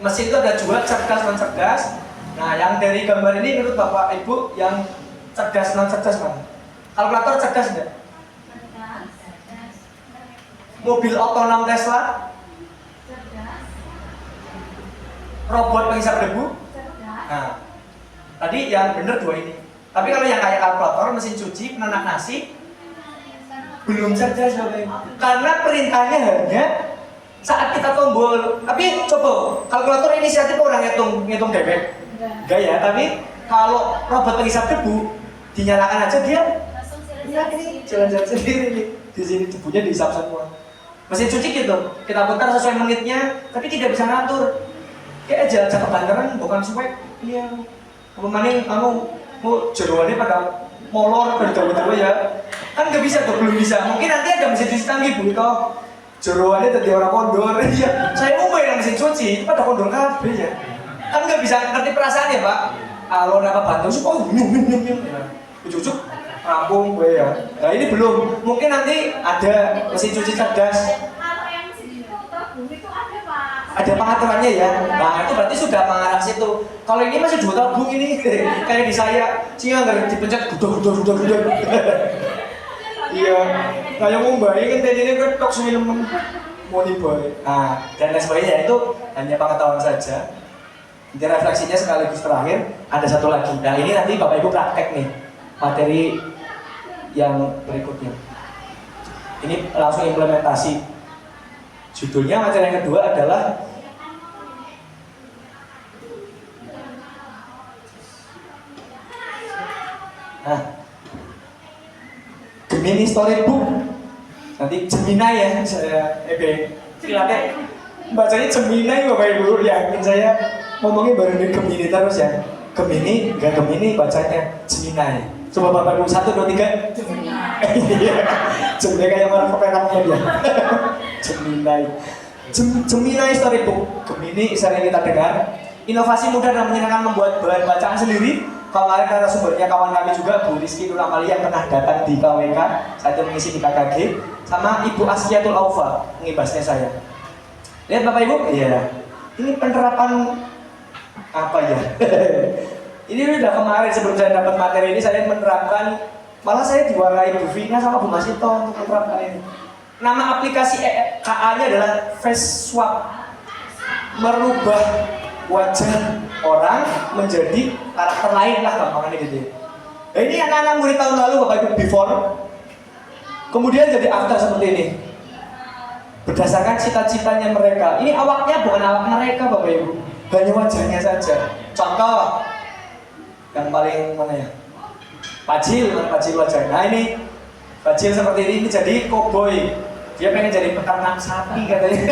mesin itu ada dua, cerdas non cerdas. Nah, yang dari gambar ini menurut Bapak Ibu yang cerdas non cerdas mana? Kalkulator cerdas enggak? Cerdas. Mobil otonom Tesla? Cerdas. Robot penghisap debu? Cerdas. Nah, tadi yang benar dua ini. Tapi kalau yang kayak kalkulator, mesin cuci, penanak nasi, Belum cerdas Bapak Ibu. Karena perintahnya hanya saat kita tombol. Tapi coba kalkulator inisiatif orang ngitung debit. Enggak ya, tapi kalau robot penghisap debu dinyalakan aja dia langsung ya ini jalan-jalan sendiri nih. Di sini debunya dihisap semua. Mesin cuci gitu, kita putar sesuai menitnya, tapi tidak bisa ngatur. Kayak aja kebangeran bukan suwek. Iya. Kemarin kamu mau jeroannya pada molor berdua ya. Kan nggak bisa tuh, belum bisa. Mungkin nanti ada mesin cuci canggih Bu toh. Jeroannya tadi orang kondor. Iya. Saya mau main mesin cuci, pada kondor kabeh ya. Kan nggak bisa ngerti perasaan ya Pak. Kalau apa bantu sih kok nyum. Cucuk rampung gue ya. Nah ini belum. Mungkin nanti ada mesin cuci cerdas. kalau yang situ tabung itu ada Pak. Ada pengaturannya ya. Nah itu berarti sudah mengarah situ. Kalau ini masih 2 tabung ini kayak di saya. Cia nggak dipencet gudo. Iya. Kayak mau bayangin tadi ini kan tok film mau diboy. Nah dan lain sebagainya itu hanya pengetahuan saja. Nanti refleksinya sekaligus terakhir ada satu lagi. Nah ini nanti Bapak Ibu praktek nih materi yang berikutnya. Ini langsung implementasi. Judulnya materi yang kedua adalah Gemini Storybook. Nanti Gemini ya saya Silakan bacanya Gemini Bapak Ibu. Yakin saya ngomongnya baru di Gemini terus ya. Gemini, enggak Gemini bacanya Gemini. Coba Bapak Ibu 1, 2, 3 Iya Gemini kayak orang kepenaknya dia Gemini Storybook. Gemini sering kita dengar. Inovasi mudah dan menyenangkan membuat bahan bacaan sendiri. Kemarin narasumbernya kawan kami juga Bu Rizky Nur Amali yang pernah datang di KWK, saya itu mengisi di KKG, sama Ibu Asyiatul Aufa ngibasnya saya. Lihat Bapak Ibu, iya. Ini penerapan apa ya? Ini udah kemarin sebelum saya dapat materi ini saya menerapkan, malah saya diwarai Bu Vina sama Bu Masito untuk menerapkan ini. Nama aplikasi KA-nya adalah Face Swap, merubah wajah orang menjadi karakter lain lah gampangannya gitu. Nah, ini anak-anak murid tahun lalu Bapak Ibu before, kemudian jadi after seperti ini. Berdasarkan cita-citanya mereka. Ini awaknya bukan awak mereka Bapak Ibu, hanya wajahnya saja. Contoh yang paling mana ya? Pacil wajahnya. Nah ini Pacil seperti ini jadi koboi. Dia pengen jadi peternak sapi katanya.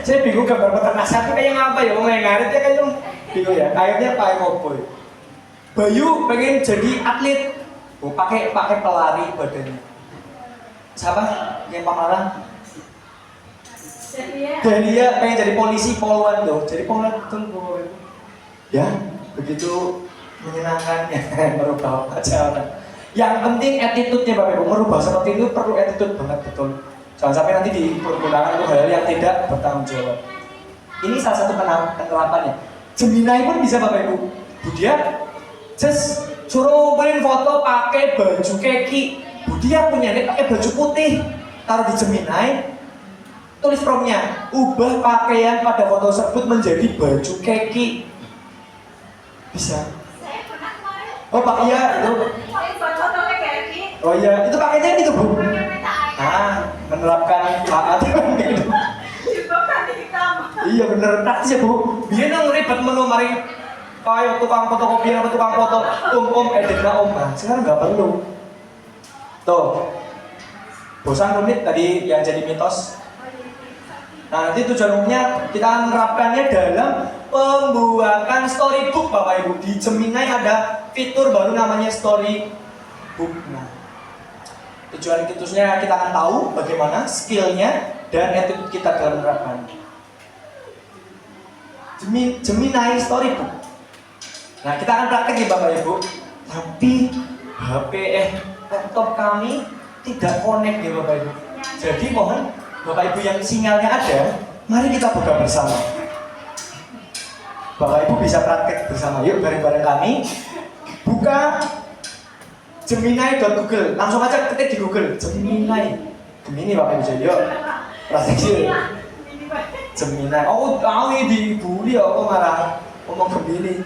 Saya bingung gambar peternak sapi kayak apa ya? Mau ngarit ya kayak bingung ya. Akhirnya pakai koboi. Bayu pengen jadi atlet. Oh, pakai pelari badannya. Siapa? Yang pemalang? Dia pengen jadi polisi poluan tuh. Jadi poluan tuh. Ya, begitu menyenangkannya merubah wajah orang. Yang penting attitude-nya Bapak Ibu, merubah seperti itu perlu attitude banget betul. Jangan sampai nanti dipergunakan untuk hal yang tidak bertanggung jawab. Ini salah satu penerapannya. Gemini pun bisa Bapak Ibu. Budia, just suruh ngumpulin foto pakai baju keki. Budia punya nih pakai baju putih, taruh di Gemini. Tulis promptnya, ubah pakaian pada foto tersebut menjadi baju keki. Bisa. Saya pernah kemarin. Oh Pak, iya itu. Foto-fotonya kayak gini. Oh iya, itu pakainya itu Bu. Pakai peta air. Menerapkan taat gitu. Jebakan di kamar. Iya bener, praktis ya Bu. Biar nang ribet menu mari kayak tukang fotokopi atau tukang foto editnya om. Nah, sekarang nggak perlu. Tuh, bosan rumit tadi yang jadi mitos. Nah nanti tujuan umumnya kita menerapkannya dalam pembuatan storybook Bapak Ibu. Di Gemini ada fitur baru namanya storybook. Nah, tujuan khususnya kita akan tahu bagaimana skillnya dan attitude kita dalam menerapkan Gemini Storybook. Nah kita akan praktek nih Bapak Ibu. Tapi HP laptop kami tidak connect nih Bapak Ibu. Jadi mohon Bapak Ibu yang sinyalnya ada, mari kita buka bersama. Bapak Ibu bisa praktek bersama. Yuk bareng-bareng kami buka Gemini.google. Langsung aja ketik di Google Gemini Bapak Ibu. Yuk praktek yuk. Gemini. Oh tahu ini dibully ya, kok marah ngomong Gemini.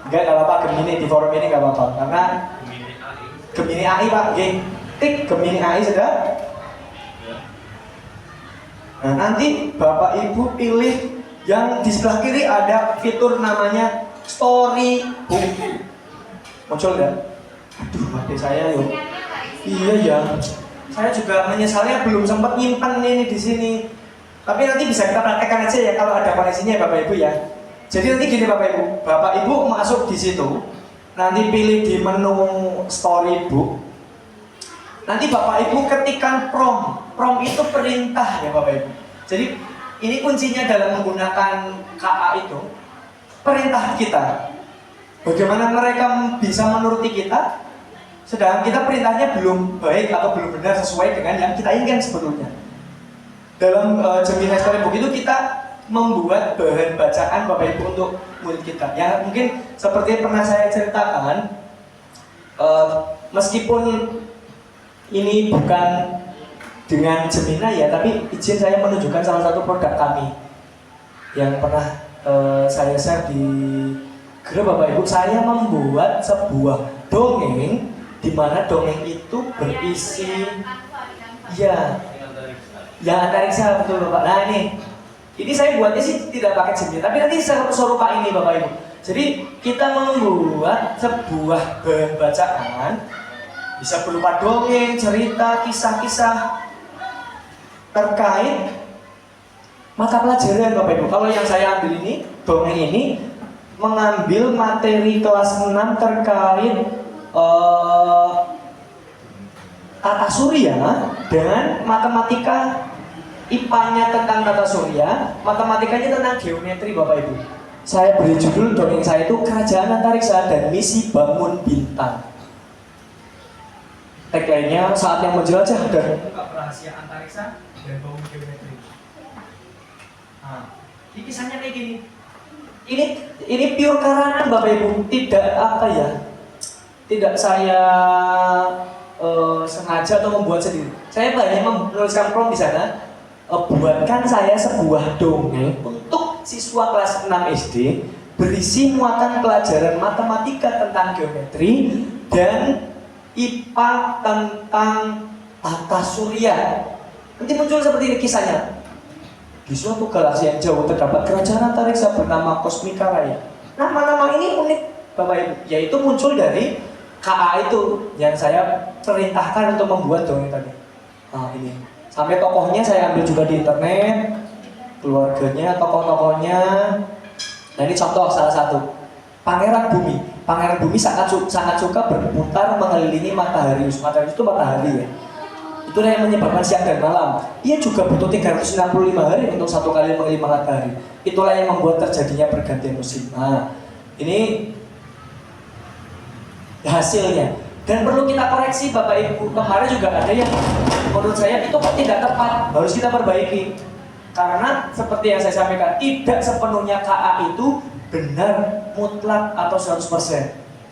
Enggak apa-apa Gemini di forum ini nggak apa-apa karena Gemini AI Pak. Tik Gemini AI sudah. Nah, nanti Bapak Ibu pilih yang di sebelah kiri ada fitur namanya Storybook. Muncul nggak? Aduh, HP saya yuk. Iya ya. Saya juga menyesalnya belum sempat nyimpan ini di sini. Tapi nanti bisa kita praktekkan aja ya kalau ada koneksinya ya Bapak Ibu ya. Jadi nanti gini Bapak Ibu masuk di situ, nanti pilih di menu Storybook. Nanti Bapak Ibu ketikkan prompt itu perintah ya Bapak Ibu. Jadi ini kuncinya dalam menggunakan KA itu perintah kita. Bagaimana mereka bisa menuruti kita, sedangkan kita perintahnya belum baik atau belum benar sesuai dengan yang kita inginkan sebetulnya. Dalam Gemini Storybook itu kita membuat bahan bacaan Bapak Ibu untuk murid kita. Ya mungkin seperti pernah saya ceritakan, meskipun ini bukan dengan Gemini ya, tapi izin saya menunjukkan salah satu produk kami yang pernah saya share di grup Bapak Ibu. Saya membuat sebuah dongeng di mana dongeng itu berisi ya antariksa, betul Bapak. Nah ini saya buatnya sih tidak pakai Gemini, tapi nanti serupa ini Bapak Ibu. Jadi kita membuat sebuah bahan bacaan, bisa berupa dongeng, cerita, kisah-kisah terkait mata pelajaran Bapak Ibu. Kalau yang saya ambil ini, dongeng ini mengambil materi kelas 6 terkait tata surya dan matematika. IPA-nya tentang tata surya, matematikanya tentang geometri Bapak Ibu. Saya beri judul dongeng saya itu Kerajaan Antariksa dan Misi Bangun Bintang. Tagline-nya saat yang menjelajah dan membuka rahasia antariksa dan bangun geometri. Nah, ini kisahnya kayak gini. Ini pure karangan Bapak Ibu, tidak apa ya? Tidak saya sengaja atau membuat sendiri. Saya hanya menuliskan prompt di sana. Buatkan saya sebuah dongeng untuk siswa kelas 6 SD berisi muatan pelajaran matematika tentang geometri dan IPA tentang tata surya. Nanti muncul seperti ini kisahnya. Di suatu galaksi yang jauh terdapat kerajaan antariksa bernama Cosmica Raya. Nama-nama ini unik Bapak Ibu, yaitu muncul dari KA itu yang saya perintahkan untuk membuat dongeng tadi. Nah ini. Sampai tokohnya saya ambil juga di internet, keluarganya, tokoh-tokohnya. Nah ini contoh salah satu. Pangeran Bumi. Pangeran Bumi sangat suka berputar mengelilingi matahari. Matahari itu matahari ya. Itulah yang menyebabkan siang dan malam. Ia juga butuh 365 hari untuk satu kali mengelilingi matahari. Itulah yang membuat terjadinya pergantian musim. Nah ini hasilnya. Dan perlu kita koreksi Bapak Ibu, kemarin juga ada yang menurut saya itu tidak tepat, harus kita perbaiki. Karena seperti yang saya sampaikan, tidak sepenuhnya KA itu benar, mutlak atau 100%.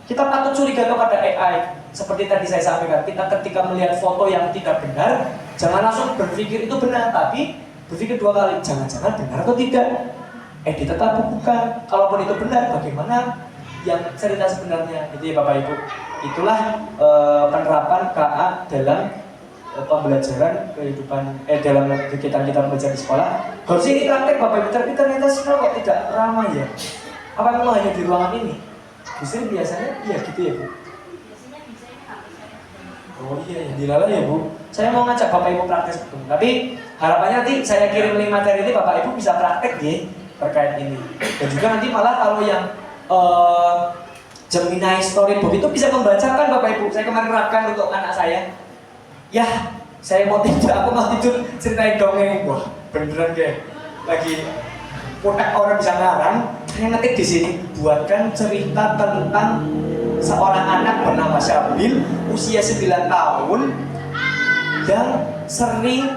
Kita patut curiga kepada AI. Seperti tadi saya sampaikan, kita ketika melihat foto yang tidak benar, jangan langsung berpikir itu benar, tapi berpikir dua kali, jangan-jangan benar atau tidak. Edit atau bukan, kalaupun itu benar, bagaimana yang cerita sebenarnya, gitu ya Bapak Ibu. Itulah penerapan KA dalam pembelajaran kehidupan dalam kegiatan kita belajar di sekolah. Harusnya ini praktek Bapak Ibu, tapi ternyata sekolah kok tidak ramah ya. Apa memang hanya di ruangan ini? Justru biasanya iya gitu ya Bu. Biasanya bisa ini nggak bisa. Oh iya ya, dilala ya Bu. Saya mau ngajak Bapak Ibu praktek betul. Tapi harapannya nanti saya kirim link materi ini Bapak Ibu bisa praktek ya terkait ini. Dan juga nanti malah kalau yang Gemini Storybook itu bisa membacakan Bapak Ibu. Saya kemarin terapkan untuk anak saya. Ya, saya mau tidur, aku mau tidur ceritain dongeng. Wah, beneran deh. Lagi kotak orang bisa ngarang. Saya ngetik di sini, buatkan cerita tentang seorang anak bernama Syabil, usia 9 tahun, yang sering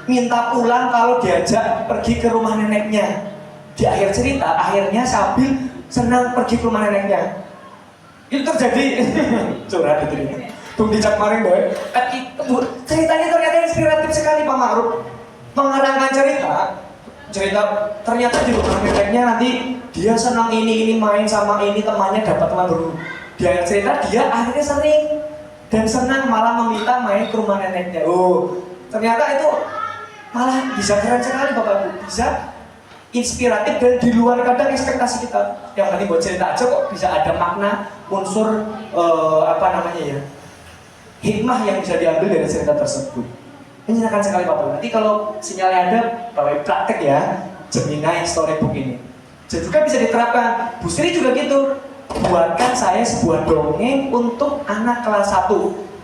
minta pulang kalau diajak pergi ke rumah neneknya. Di akhir cerita, akhirnya Syabil senang pergi ke rumah neneknya. Itu terjadi curhat itu nih. Tung dicap kemarin boy. Ceritanya ternyata inspiratif sekali Pak Ma'ruf. Mengarangkan cerita ternyata di rumah neneknya nanti dia senang ini main sama ini temannya dapat teman baru. Di akhir cerita dia akhirnya sering dan senang malah meminta main ke rumah neneknya. Oh, ternyata itu malah bisa keren sekali Bapak Ibu, bisa inspiratif dan di luar kadang ekspektasi kita. Yang tadi buat cerita aja kok bisa ada makna, unsur hikmah yang bisa diambil dari cerita tersebut. Menyenangkan sekali Bapak Ibu. Nanti kalau sinyalnya ada, Bapak Ibu praktek ya Gemini Storybook ini. Dan juga bisa diterapkan. Bu Sri juga gitu. Buatkan saya sebuah dongeng untuk anak kelas 1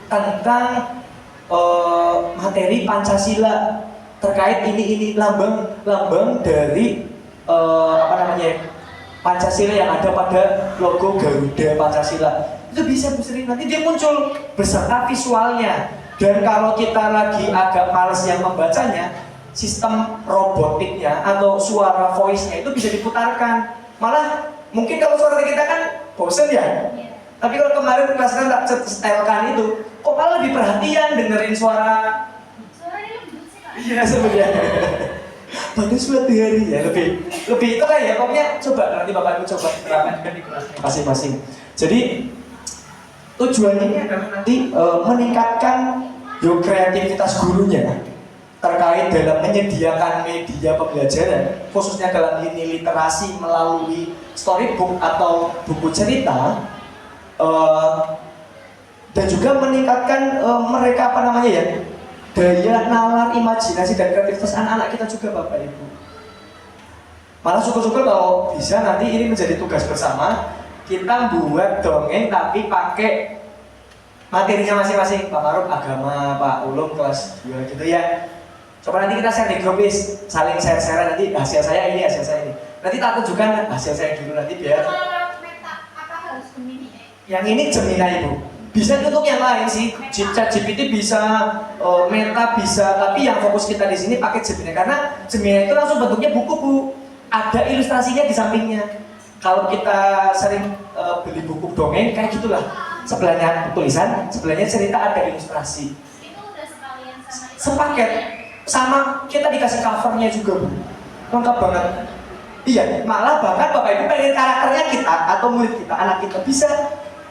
tentang materi Pancasila terkait ini lambang dari Pancasila yang ada pada logo Garuda Pancasila. Itu bisa Bu Sri, nanti dia muncul beserta visualnya. Dan kalau kita lagi agak males yang membacanya, sistem robotiknya atau suara voice-nya itu bisa diputarkan. Malah mungkin kalau suara kita kan bosen ya. Tapi kalau kemarin kelas kan tak setelkan itu, kok malah lebih perhatian dengerin suara. Suaranya lembut sih Pak. Iya sebenarnya. Pada suatu hari ya lebih itu kan ya. Pokoknya coba nanti Bapak Ibu coba terapkan di kelasnya masing-masing. Jadi tujuannya ini adalah nanti meningkatkan kreativitas gurunya terkait dalam menyediakan media pembelajaran, khususnya dalam ini literasi melalui storybook atau buku cerita, dan juga meningkatkan mereka daya nalar imajinasi dan kreativitas anak-anak kita juga Bapak Ibu. Malah syukur-syukur kalau bisa nanti ini menjadi tugas bersama, kita buat dongeng tapi pakai materinya masing-masing. Pak Maruf agama, Pak Ulum kelas 2 gitu ya. Coba nanti kita share di grup saling share-share nanti hasil saya ini, hasil saya ini. Nanti tak tunjukkan hasil saya dulu nanti biar. Kalau Meta apa harus Gemini? Yang ini Gemini Ibu. Bisa untuk yang lain sih. ChatGPT bisa, Meta bisa, tapi yang fokus kita di sini pakai Gemini karena Gemini itu langsung bentuknya buku Bu. Ada ilustrasinya di sampingnya. Kalau kita sering beli buku dongeng kayak gitulah. Sebelahnya tulisan, sebelahnya cerita, ada ilustrasi. Itu udah sekalian sama itu. Sepaket. Sama kita dikasih covernya juga Bu. Lengkap banget. Iya, malah bahkan Bapak Ibu pengen karakternya kita atau murid kita, anak kita bisa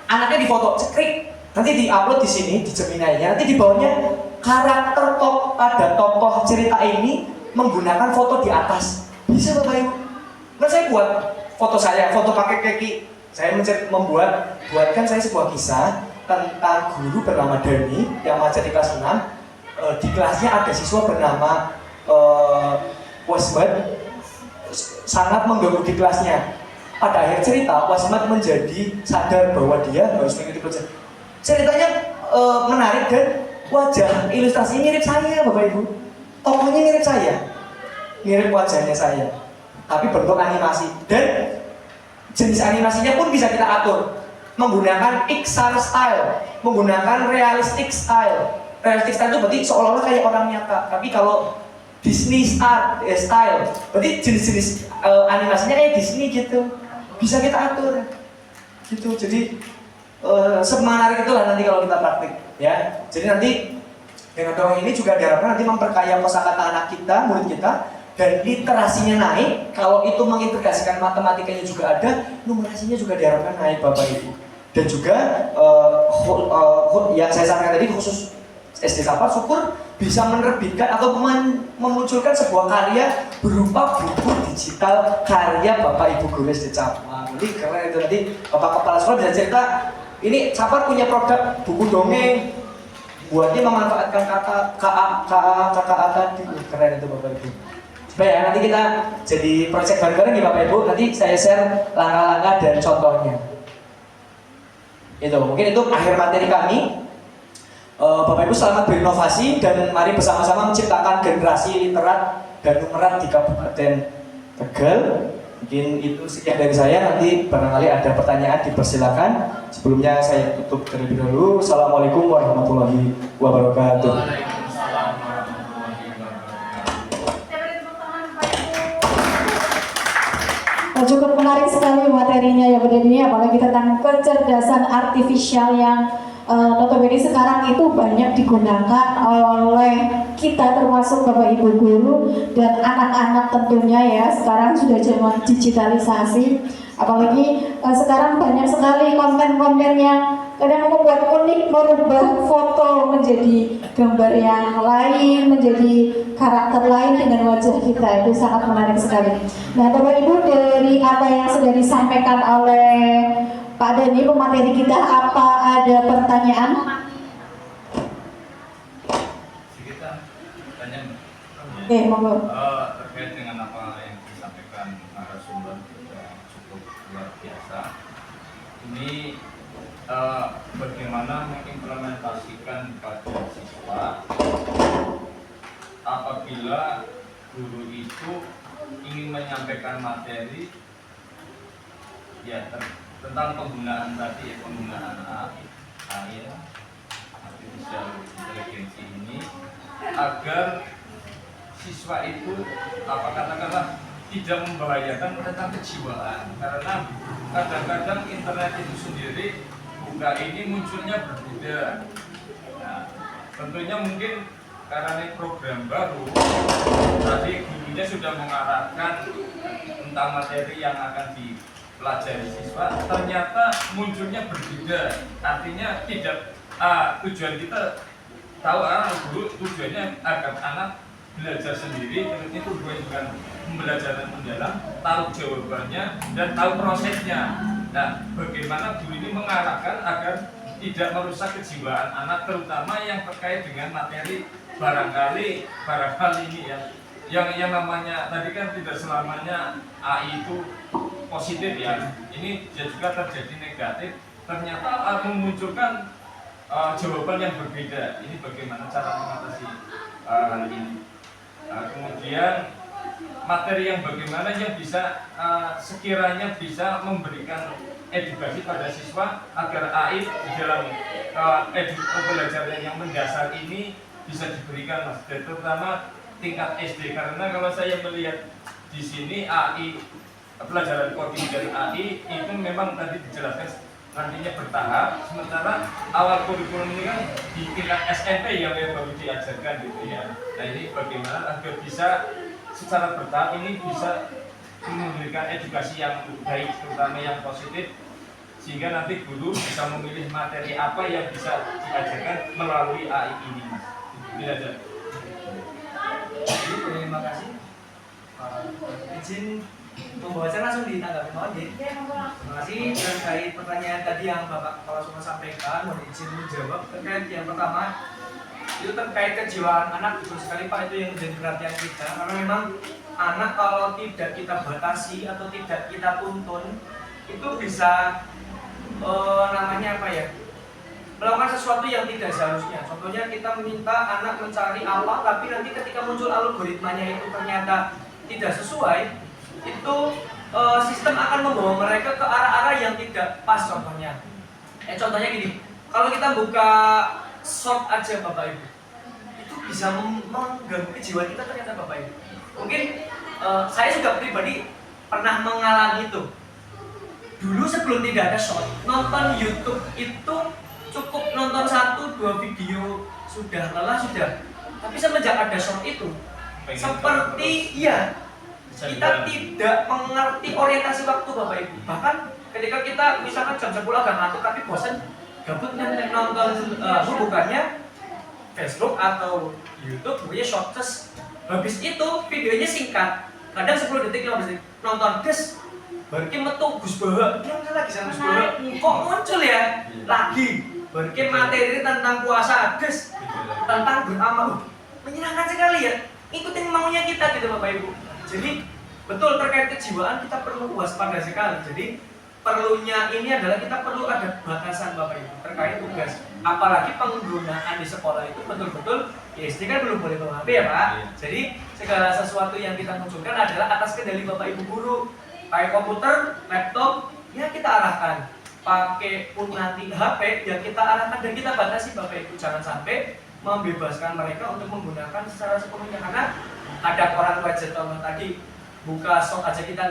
anaknya difoto cekrik, nanti diupload di sini di Gemini-nya, nanti di bawahnya karakter pada tokoh cerita ini menggunakan foto di atas. Bisa Bapak Ibu. Nah saya buat foto saya, foto pakai keki. Saya buatkan saya sebuah kisah tentang guru bernama Dani yang mengajar di kelas 6. Di kelasnya ada siswa bernama Wasmat sangat mengganggu di kelasnya. Pada akhir cerita, Wasmat menjadi sadar bahwa dia harus mengikuti pelajaran. Ceritanya menarik dan wajah ilustrasi mirip saya, Bapak Ibu. Tokohnya mirip saya, mirip wajahnya saya, tapi bentuk animasi dan jenis animasinya pun bisa kita atur menggunakan Pixar style, menggunakan realistic style. Realistic style itu berarti seolah-olah kayak orang nyata. Tapi kalau Disney style, berarti jenis-jenis animasinya kayak Disney gitu. Bisa kita atur, gitu. Jadi semenarik itulah nanti kalau kita praktik, ya. Jadi nanti dengan dongeng ini juga diharapkan nanti memperkaya kosakata anak kita, murid kita, dan literasinya naik. Kalau itu mengintegrasikan matematikanya juga ada, numerasinya juga diharapkan naik, Bapak Ibu. Dan juga yang saya sampaikan tadi khusus SD Sapar, syukur bisa menerbitkan atau memunculkan sebuah karya berupa buku digital karya Bapak Ibu guru SD Sapar. Jadi keren itu, nanti Bapak Kepala Sekolah bisa cerita, ini Sapar punya produk buku dongeng, buatnya memanfaatkan kata KA tadi. Keren itu Bapak Ibu. Baik ya, nanti kita jadi proyek bareng-bareng ya Bapak Ibu. Nanti saya share langkah-langkah dan contohnya. Itu mungkin itu akhir materi kami. Bapak Ibu selamat berinovasi dan mari bersama-sama menciptakan generasi literat dan numerat di Kabupaten Tegal. Mungkin itu sekian dari saya, nanti barangkali ada pertanyaan dipersilakan. Sebelumnya saya tutup terlebih dahulu. Assalamualaikum warahmatullahi wabarakatuh. Cukup menarik sekali materinya ya Bunda Dini, apalagi tentang kecerdasan artifisial yang notabene sekarang itu banyak digunakan oleh kita termasuk Bapak Ibu guru dan anak-anak tentunya ya. Sekarang sudah zaman digitalisasi, apalagi sekarang banyak sekali konten-konten yang kadang membuat unik merubah foto menjadi gambar yang lain, menjadi karakter lain dengan wajah kita. Itu sangat menarik sekali. Nah, Bapak Ibu, dari apa yang sudah disampaikan oleh Pak Dani, pemateri kita, apa ada pertanyaan? Kita tanya Oke, monggo. terkait dengan apa yang disampaikan narasumber juga cukup luar biasa. Ini bagaimana mengimplementasikan pada siswa apabila guru itu ingin menyampaikan materi ya tentang penggunaan tadi ya, penggunaan AI artificial intelligence ini agar siswa itu katakanlah tidak membahayakan tentang kejiwaan, karena kadang-kadang internet itu sendiri buka ini munculnya berbeda. Nah, tentunya mungkin karena ini program baru, tadi gurunya sudah mengarahkan tentang materi yang akan dipelajari siswa, ternyata munculnya berbeda. Artinya tidak tujuan kita tahu guru tujuannya agar anak belajar sendiri, tentunya itu bukan pembelajaran mendalam, tahu jawabannya dan tahu prosesnya. Nah, bagaimana guru ini mengarahkan agar tidak merusak kejiwaan anak, terutama yang terkait dengan materi barangkali ini yang namanya tadi kan tidak selamanya AI itu positif ya. Ini juga terjadi negatif, ternyata memunculkan jawaban yang berbeda. Ini bagaimana cara mengatasi hal ini. Kemudian materi yang bagaimana yang bisa sekiranya bisa memberikan edukasi pada siswa agar AI di dalam pembelajaran yang mendasar ini bisa diberikan, Mas, dan terutama tingkat SD, karena kalau saya melihat di sini AI pelajaran coding dari AI itu memang tadi dijelaskan nantinya bertahap, sementara awal kurikulum ini kan di tingkat SMP yang baru diajarkan gitu ya. Nah, ini bagaimana agar bisa secara bertahap ini bisa memberikan edukasi yang baik, terutama yang positif, sehingga nanti guru bisa memilih materi apa yang bisa diajarkan melalui AI ini, Mas. Ini aja. Terima kasih. Izin pembahasan langsung ditanggapi, mohon ya. Terima kasih terkait pertanyaan tadi yang Bapak Kepala Sekolah sampaikan. Mohon izin menjawab terkait yang pertama itu terkait kejiwaan anak. Betul sekali Pak, itu yang menjadi perhatian kita, karena memang anak kalau tidak kita batasi atau tidak kita tuntun itu bisa namanya apa ya, melakukan sesuatu yang tidak seharusnya. Contohnya kita meminta anak mencari apa, tapi nanti ketika muncul algoritmanya itu ternyata tidak sesuai, itu sistem akan membawa mereka ke arah-arah yang tidak pas. Contohnya gini, kalau kita buka short aja Bapak Ibu, itu bisa mengganggu kejiwaan kita ternyata Bapak Ibu. Mungkin saya juga pribadi pernah mengalami itu. Dulu sebelum tidak ada short, nonton YouTube itu cukup nonton 1-2 video sudah lelah sudah. Tapi semenjak ada short itu, seperti kita tidak mengerti orientasi waktu Bapak Ibu. Bahkan ketika kita misalkan jam 10 agak ngantuk tapi bosan, gabut nonton bukannya Facebook atau YouTube, bukannya short, terus habis itu videonya singkat, kadang 10 detik 15 detik, nonton des bareng metu Gus Baha, lagi sama Gus Baha, kok muncul ya lagi bareng materi tentang puasa des, tentang beramal, menyenangkan sekali ya, ikutin maunya kita gitu Bapak Ibu. Jadi betul terkait kejiwaan kita perlu waspada sekali. Jadi perlunya ini adalah kita perlu ada batasan Bapak Ibu terkait tugas. Apalagi penggunaan di sekolah itu betul-betul ya, SD kan belum boleh bawa HP ya Pak. Jadi segala sesuatu yang kita munculkan adalah atas kendali Bapak Ibu guru. Pakai komputer, laptop, ya kita arahkan. Pakai pun nanti HP, ya kita arahkan dan kita batasi Bapak Ibu. Jangan sampai membebaskan mereka untuk menggunakan secara sepenuhnya, karena ada orang wajah tadi buka shop aja kita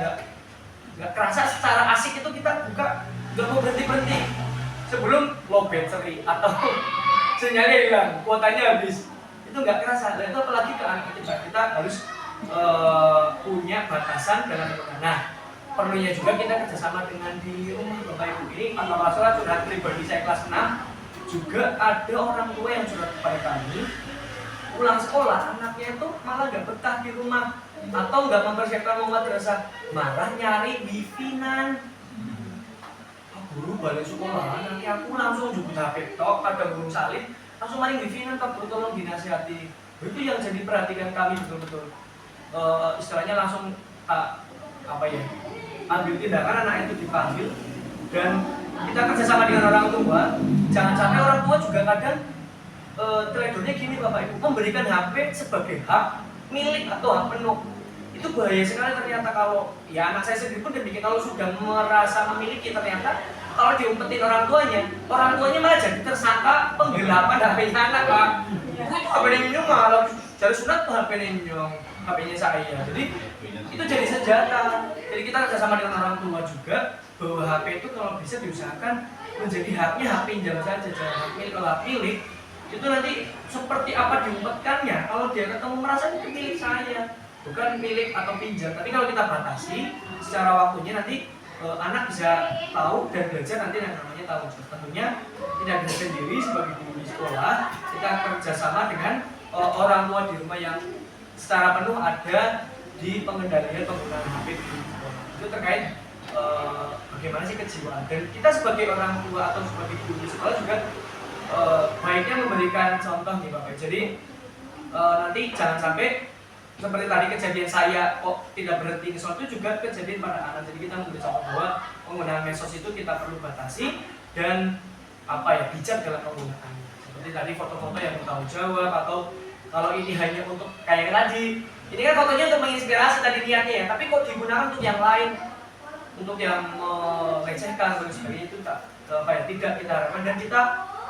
nggak kerasa secara asik itu kita buka nggak mau berhenti sebelum low battery atau sinyalnya hilang, kuotanya habis, itu nggak kerasa. Dan itu apalagi ke anak kita harus punya batasan dalam menggunakan. Nah, perlunya juga kita kerjasama dengan di rumah Bapak Ibu. Ini Pak Kepala Sekolah curhat pribadi saya kelas 6 juga ada orang tua yang curhat kepada kami, pulang sekolah anaknya itu malah nggak betah di rumah atau nggak mempersiapkan mau madrasah, malah nyari wifi-nan. Guru balik sekolah, nanti aku langsung jemput HP tok, kadang guru salin, langsung maring wifi-nan, Pak Guru tolong dinasihati. Itu yang jadi perhatikan kami betul-betul. Istilahnya langsung ambil tindakan, anak itu dipanggil dan kita kerjasama dengan orang tua. Jangan sampai orang tua juga kadang teledornya gini Bapak Ibu, memberikan HP sebagai hak milik atau hak penuh. Itu bahaya sekali ternyata. Kalau ya anak saya sendiri pun demikian, kalau sudah merasa memiliki, ternyata kalau diumpetin orang tuanya malah jadi tersangka penggelapan HP-nya anak, Pak. HP-nya minum malah jadi sunat tuh HP-nya saya. Jadi itu jadi senjata. Jadi kita kerjasama dengan orang tua juga bahwa HP itu kalau bisa diusahakan menjadi haknya hak pinjam saja, jangan hak milik. Kalau hak milik itu nanti seperti apa diumpetkannya, kalau dia ketemu merasa itu milik saya, bukan milik atau pinjam. Tapi kalau kita batasi secara waktunya, nanti anak bisa tahu dan belajar nanti yang namanya tanggung jawab. Tentunya tidak bisa sendiri sebagai guru di sekolah, kita kerjasama dengan orang tua di rumah yang secara penuh ada di pengendalian penggunaan HP di sekolah. Itu terkait bagaimana sih kejiwaan, dan kita sebagai orang tua atau sebagai guru di sekolah juga baiknya memberikan contoh nih Bapak. Jadi nanti jangan sampai seperti tadi kejadian saya kok tidak berhenti ngesot, itu juga kejadian pada anak. Jadi kita memberi contoh bahwa penggunaan medsos itu kita perlu batasi dan bijak dalam penggunaannya. Seperti tadi foto-foto yang bertanggung jawab, atau kalau ini hanya untuk kayak tadi, ini kan fotonya untuk menginspirasi tadi niatnya ya, tapi kok digunakan untuk yang lain, untuk yang melecehkan dan sebagainya, itu tidak kita harapkan. Dan kita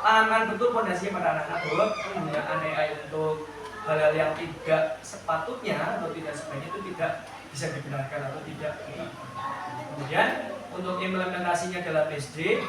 tanamkan betul fondasinya pada anak-anak bahwa penggunaan AI untuk hal-hal yang tidak sepatutnya atau tidak sebaiknya itu tidak bisa dibenarkan atau tidak. Kemudian untuk implementasinya dalam SD,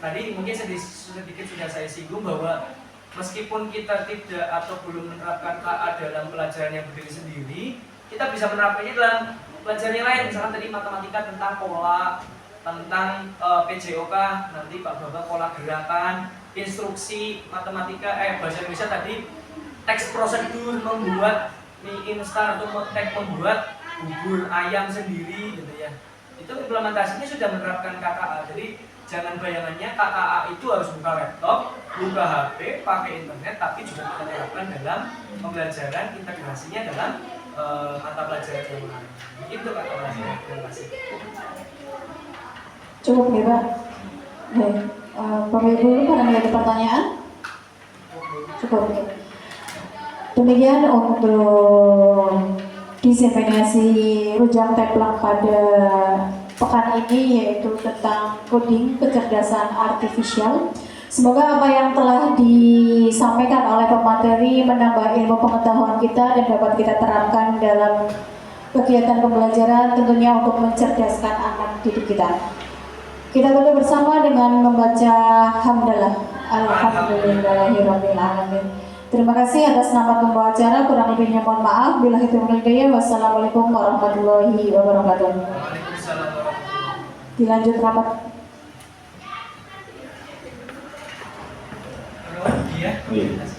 tadi mungkin sedikit sudah saya singgung bahwa meskipun kita tidak atau belum menerapkan KA dalam pelajaran yang berdiri sendiri, kita bisa menerapkannya dalam pelajaran yang lain. Misalkan tadi matematika tentang pola, tentang PJOK, nanti Pak Bapak pola gerakan, instruksi matematika, bahasa Indonesia tadi teks prosedur membuat mie instan atau membuat bubur ayam sendiri gitu ya. Itu implementasinya sudah menerapkan KKA. Jadi jangan bayangannya KKA itu harus buka laptop, buka HP, pakai internet, tapi juga kita terapkan dalam pembelajaran, integrasinya dalam mata pelajaran yang lain. Itu Kak Operasi. Terima kasih. Cukup ya Pak. Baik, Bapak Ibu ada pertanyaan? Cukup. Demikian untuk diseminasi rujak teplak pada pekan ini, yaitu tentang coding kecerdasan artifisial. Semoga apa yang telah disampaikan oleh pemateri menambah ilmu pengetahuan kita dan dapat kita terapkan dalam kegiatan pembelajaran, tentunya untuk mencerdaskan anak didik kita. Kita tutup bersama dengan membaca hamdalah. Alhamdulillahirabbil alamin. Terima kasih atas nama pembawa acara, kurang lebihnya mohon maaf. Billahi taufiq wal hidayah. Wassalamualaikum warahmatullahi wabarakatuh. Waalaikumsalam warahmatullahi. Dilanjut rapat. Iya.